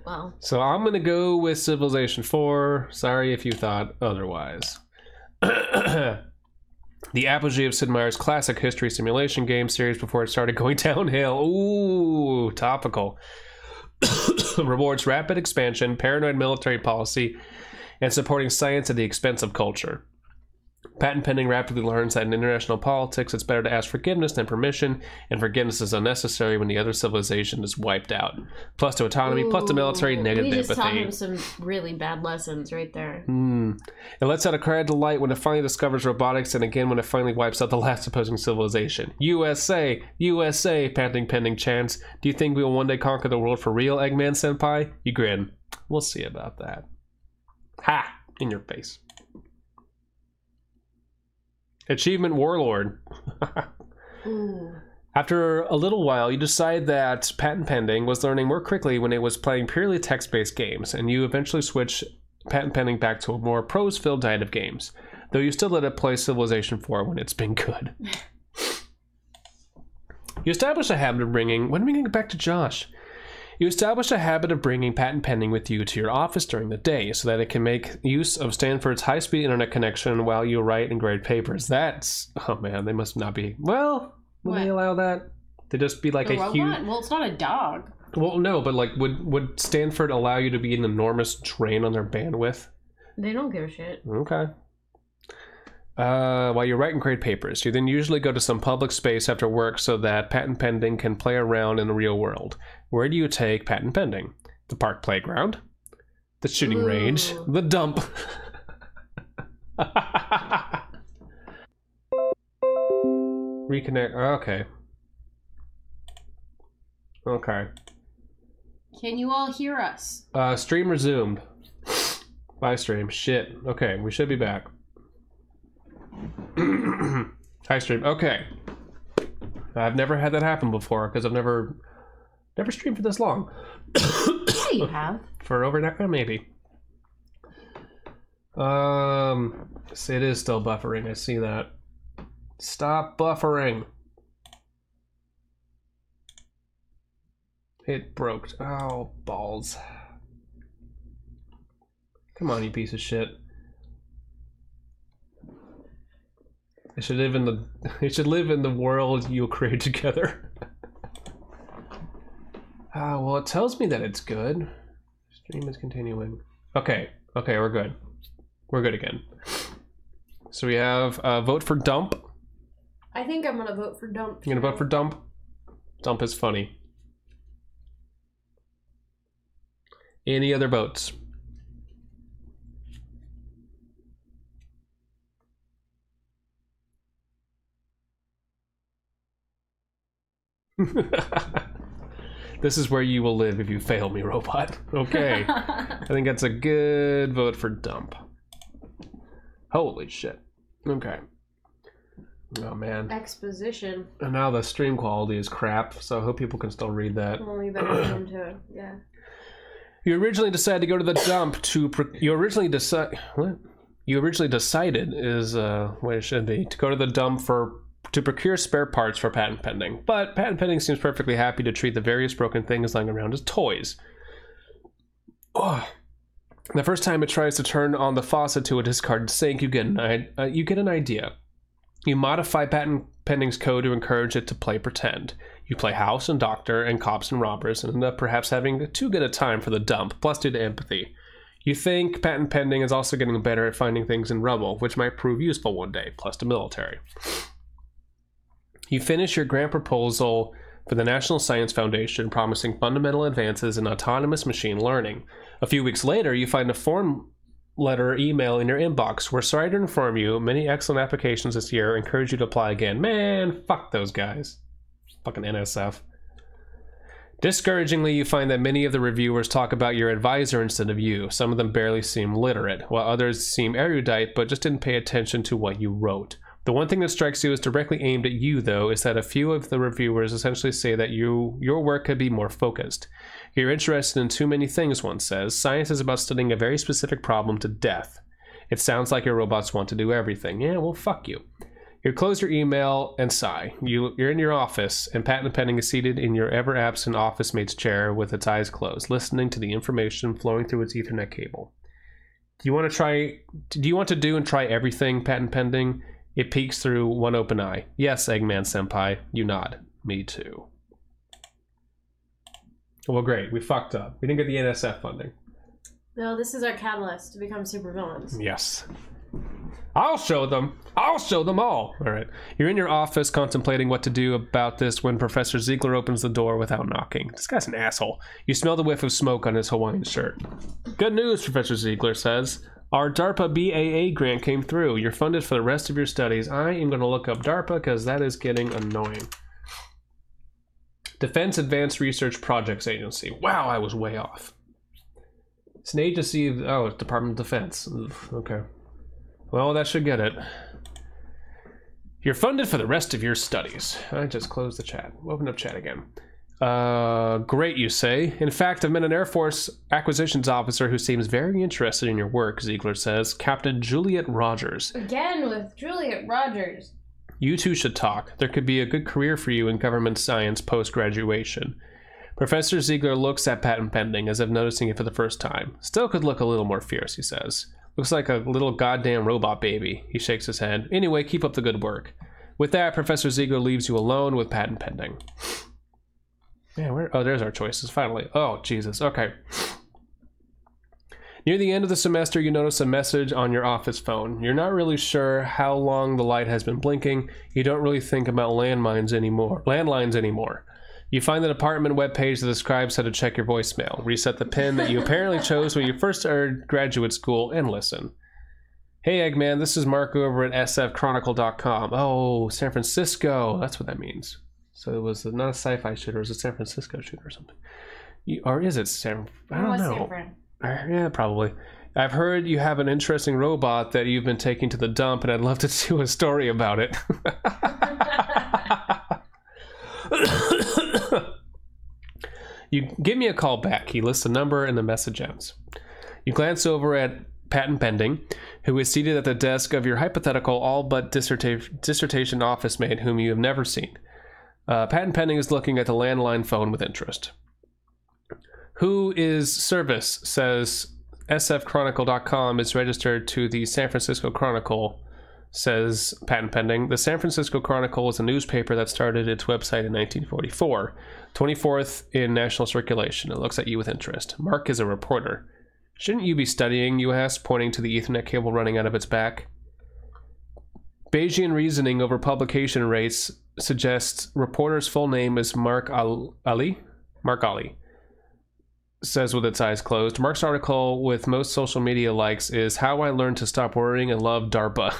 Well. So I'm going to go with Civilization 4. Sorry if you thought otherwise. The apogee of Sid Meier's classic history simulation game series before it started going downhill. Ooh, topical. Rewards rapid expansion, paranoid military policy, and supporting science at the expense of culture. Patent pending rapidly learns that in international politics, it's better to ask forgiveness than permission, and forgiveness is unnecessary when the other civilization is wiped out. +2 autonomy, +2 military, negative empathy. We just taught him some really bad lessons right there. It lets out a cry of delight when it finally discovers robotics, and again when it finally wipes out the last opposing civilization. USA, USA, patent pending chance. Do you think we will one day conquer the world for real, Eggman Senpai? You grin. We'll see about that. Ha! In your face. Achievement Warlord. Ooh. After a little while, you decide that patent pending was learning more quickly when it was playing purely text-based games, and you eventually switch patent pending back to a more prose-filled diet of games, though you still let it play Civilization 4 when it's been good. You establish a habit of bringing... When are we going to get back to Josh? You establish a habit of bringing patent pending with you to your office during the day so that it can make use of Stanford's high-speed internet connection while you write and grade papers. That's... Oh, man, they must not be... Well, would they allow that? They just be like a robot? huge... Well, it's not a dog. Well, no, but like, would Stanford allow you to be an enormous drain on their bandwidth? They don't give a shit. Okay. While you write and grade papers, you then usually go to some public space after work so that patent pending can play around in the real world. Where do you take patent pending? The park playground? The shooting range? The dump? Reconnect. Okay. Okay. Can you all hear us? Stream resumed. Bye, stream. Shit. Okay, we should be back. Hi, stream. Okay. I've never had that happen before because I've never streamed for this long. Yeah, you have. For over an hour, maybe. It is still buffering. I see that. Stop buffering. It broke. Oh, balls. Come on, you piece of shit. It should live in the world you'll create together. Well, it tells me that it's good. Stream is continuing. Okay, we're good. We're good again. So we have vote for dump. I think I'm gonna vote for dump. You're gonna vote for dump? Dump is funny. Any other votes? This is where you will live if you fail me, robot. Okay. I think that's a good vote for dump. Holy shit. Okay. Oh, man. Exposition. And now the stream quality is crap, so I hope people can still read that. Well, we better get into it. Yeah. You originally decided to go to the dump to... You originally decided is what it should be. To go to the dump to procure spare parts for patent pending. But patent pending seems perfectly happy to treat the various broken things lying around as toys. Oh. The first time it tries to turn on the faucet to a discarded sink, you get an idea. You modify patent pending's code to encourage it to play pretend. You play house and doctor and cops and robbers and end up perhaps having too good a time for the dump, plus due to empathy. You think patent pending is also getting better at finding things in rubble, which might prove useful one day, plus the military. You finish your grant proposal for the National Science Foundation, promising fundamental advances in autonomous machine learning. A few weeks later, you find a form letter email in your inbox. We're sorry to inform you, many excellent applications this year. Encourage you to apply again. Man, fuck those guys. Fucking NSF. Discouragingly, you find that many of the reviewers talk about your advisor instead of you. Some of them barely seem literate, while others seem erudite but just didn't pay attention to what you wrote. The one thing that strikes you as directly aimed at you, though, is that a few of the reviewers essentially say that your work could be more focused. You're interested in too many things, one says. Science is about studying a very specific problem to death. It sounds like your robots want to do everything. Yeah, well, fuck you. You close your email and sigh. You're in your office, and patent pending is seated in your ever-absent office mate's chair with its eyes closed, listening to the information flowing through its Ethernet cable. Do you want to do and try everything, patent pending? It peeks through one open eye. Yes, Eggman Senpai. You nod. Me too. Well, great. We fucked up. We didn't get the NSF funding. No, this is our catalyst to become supervillains. Yes. I'll show them. I'll show them all. All right. You're in your office contemplating what to do about this when Professor Ziegler opens the door without knocking. This guy's an asshole. You smell the whiff of smoke on his Hawaiian shirt. Good news, Professor Ziegler says. Our DARPA BAA grant came through. You're funded for the rest of your studies. I am going to look up DARPA because that is getting annoying. Defense Advanced Research Projects Agency. Wow, I was way off. It's an agency of... Oh, it's Department of Defense. Oof, okay. Well, that should get it. You're funded for the rest of your studies. I just closed the chat. Open up chat again. Great, you say. In fact, I've met an Air Force acquisitions officer who seems very interested in your work, Ziegler says. Captain Juliet Rogers. Again with Juliet Rogers. You two should talk. There could be a good career for you in government science post-graduation. Professor Ziegler looks at patent pending as if noticing it for the first time. Still could look a little more fierce, he says. Looks like a little goddamn robot baby. He shakes his head. Anyway, keep up the good work. With that, Professor Ziegler leaves you alone with patent pending. Man, where? Oh, there's our choices, finally. Oh, Jesus. Okay. Near the end of the semester, you notice a message on your office phone. You're not really sure how long the light has been blinking. You don't really think about landlines anymore. You find the department webpage that describes how to check your voicemail. Reset the pin that you apparently chose when you first started graduate school and listen. Hey, Eggman, this is Mark over at sfchronicle.com. Oh, San Francisco. That's what that means. So it was not a sci-fi shooter, it was a San Francisco shooter or something. Or is it San... I don't know. Yeah, probably. I've heard you have an interesting robot that you've been taking to the dump, and I'd love to do a story about it. You give me a call back. He lists a number and the message ends. You glance over at patent pending, who is seated at the desk of your hypothetical all but dissertation office mate whom you have never seen. Patent pending is looking at the landline phone with interest. Who is service, says sfchronicle.com is registered to the San Francisco Chronicle, says patent pending. The San Francisco Chronicle is a newspaper that started its website in 1944, 24th in national circulation. It looks at you with interest. Mark is a reporter. Shouldn't you be studying, you ask, pointing to the Ethernet cable running out of its back? Bayesian reasoning over publication rates suggests reporter's full name is Mark Ali, says with its eyes closed. Mark's article with most social media likes is How I Learned to Stop Worrying and Love DARPA.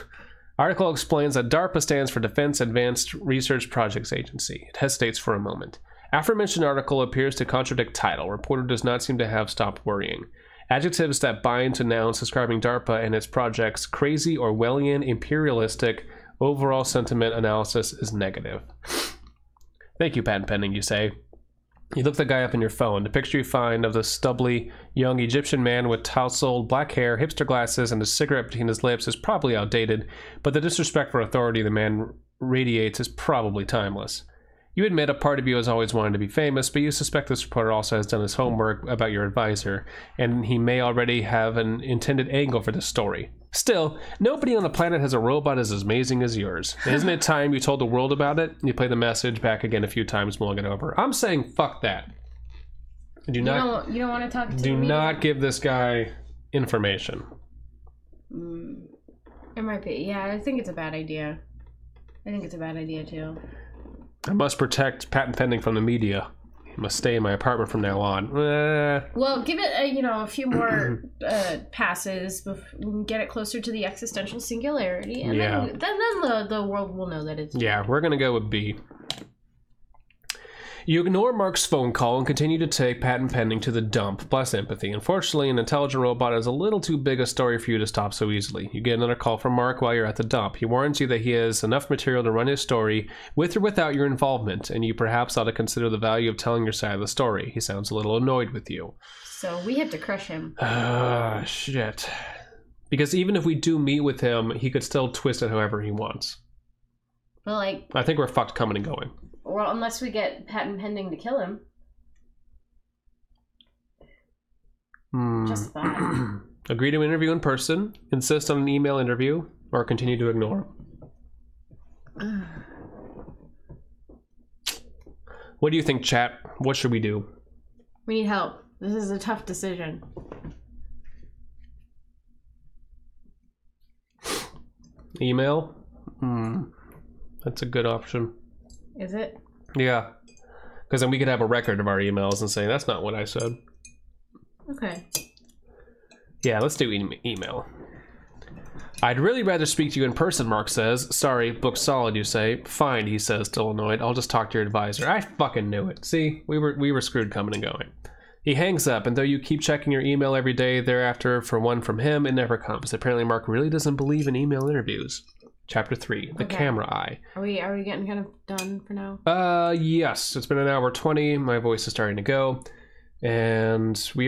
Article explains that DARPA stands for Defense Advanced Research Projects Agency. It hesitates for a moment. Aforementioned article appears to contradict title. Reporter does not seem to have stopped worrying. Adjectives that bind to nouns describing DARPA and its projects, crazy, Orwellian, imperialistic, overall sentiment analysis is negative. Thank you, patent pending, you say. You look the guy up in your phone. The picture you find of the stubbly young Egyptian man with tousled black hair, hipster glasses, and a cigarette between his lips is probably outdated, but the disrespect for authority the man radiates is probably timeless. You admit a part of you has always wanted to be famous, but you suspect this reporter also has done his homework about your advisor, and he may already have an intended angle for this story. Still, nobody on the planet has a robot as amazing as yours. Isn't it time you told the world about it? You play the message back again a few times, mulling it over. I'm saying fuck that. You don't want to talk to me? Do not give this guy information. It might be. Yeah, I think it's a bad idea. I think it's a bad idea, too. I must protect patent pending from the media. He must stay in my apartment from now on. Well, give it a few more passes. Get it closer to the existential singularity, and then the world will know that it's... Yeah, we're gonna go with B. You ignore Mark's phone call and continue to take patent pending to the dump. Bless empathy. Unfortunately, an intelligent robot is a little too big a story for you to stop so easily. You get another call from Mark while you're at the dump. He warns you that he has enough material to run his story with or without your involvement, and you perhaps ought to consider the value of telling your side of the story. He sounds a little annoyed with you. So we have to crush him. Shit. Because even if we do meet with him, he could still twist it however he wants. Well, I think we're fucked coming and going. Well, unless we get patent pending to kill him. Just that. Agree to interview in person, insist on an email interview, or continue to ignore. What do you think, chat? What should we do? We need help. This is a tough decision. Email? That's a good option. Is it? Yeah. Because then we could have a record of our emails and say, that's not what I said. Okay. Yeah, let's do email. I'd really rather speak to you in person, Mark says. Sorry, booked solid, you say. Fine, he says, still annoyed. I'll just talk to your advisor. I fucking knew it. See, we were screwed coming and going. He hangs up, and though you keep checking your email every day thereafter for one from him, it never comes. Apparently, Mark really doesn't believe in email interviews. Chapter 3, the camera eye. Are we getting kind of done for now? Yes. It's been an hour 20. My voice is starting to go. And we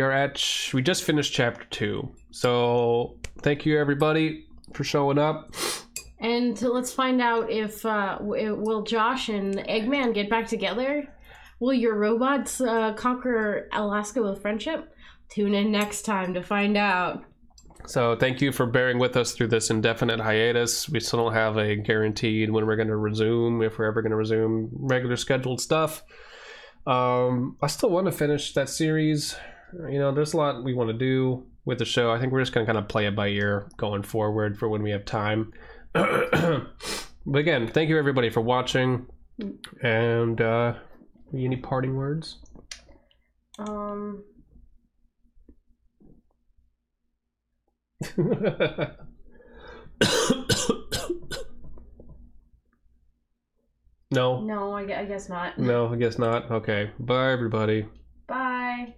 just finished chapter 2. So thank you everybody for showing up. And let's find out if will Josh and Eggman get back together? Will your robots conquer Alaska with friendship? Tune in next time to find out. So thank you for bearing with us through this indefinite hiatus. We still don't have a guaranteed when we're going to resume, if we're ever going to resume regular scheduled stuff. I still want to finish that series. You know, there's a lot we want to do with the show. I think we're just going to kind of play it by ear going forward for when we have time. But again, thank you everybody for watching. And any parting words? No. No, I guess not. No, I guess not. Okay. Bye, everybody. Bye.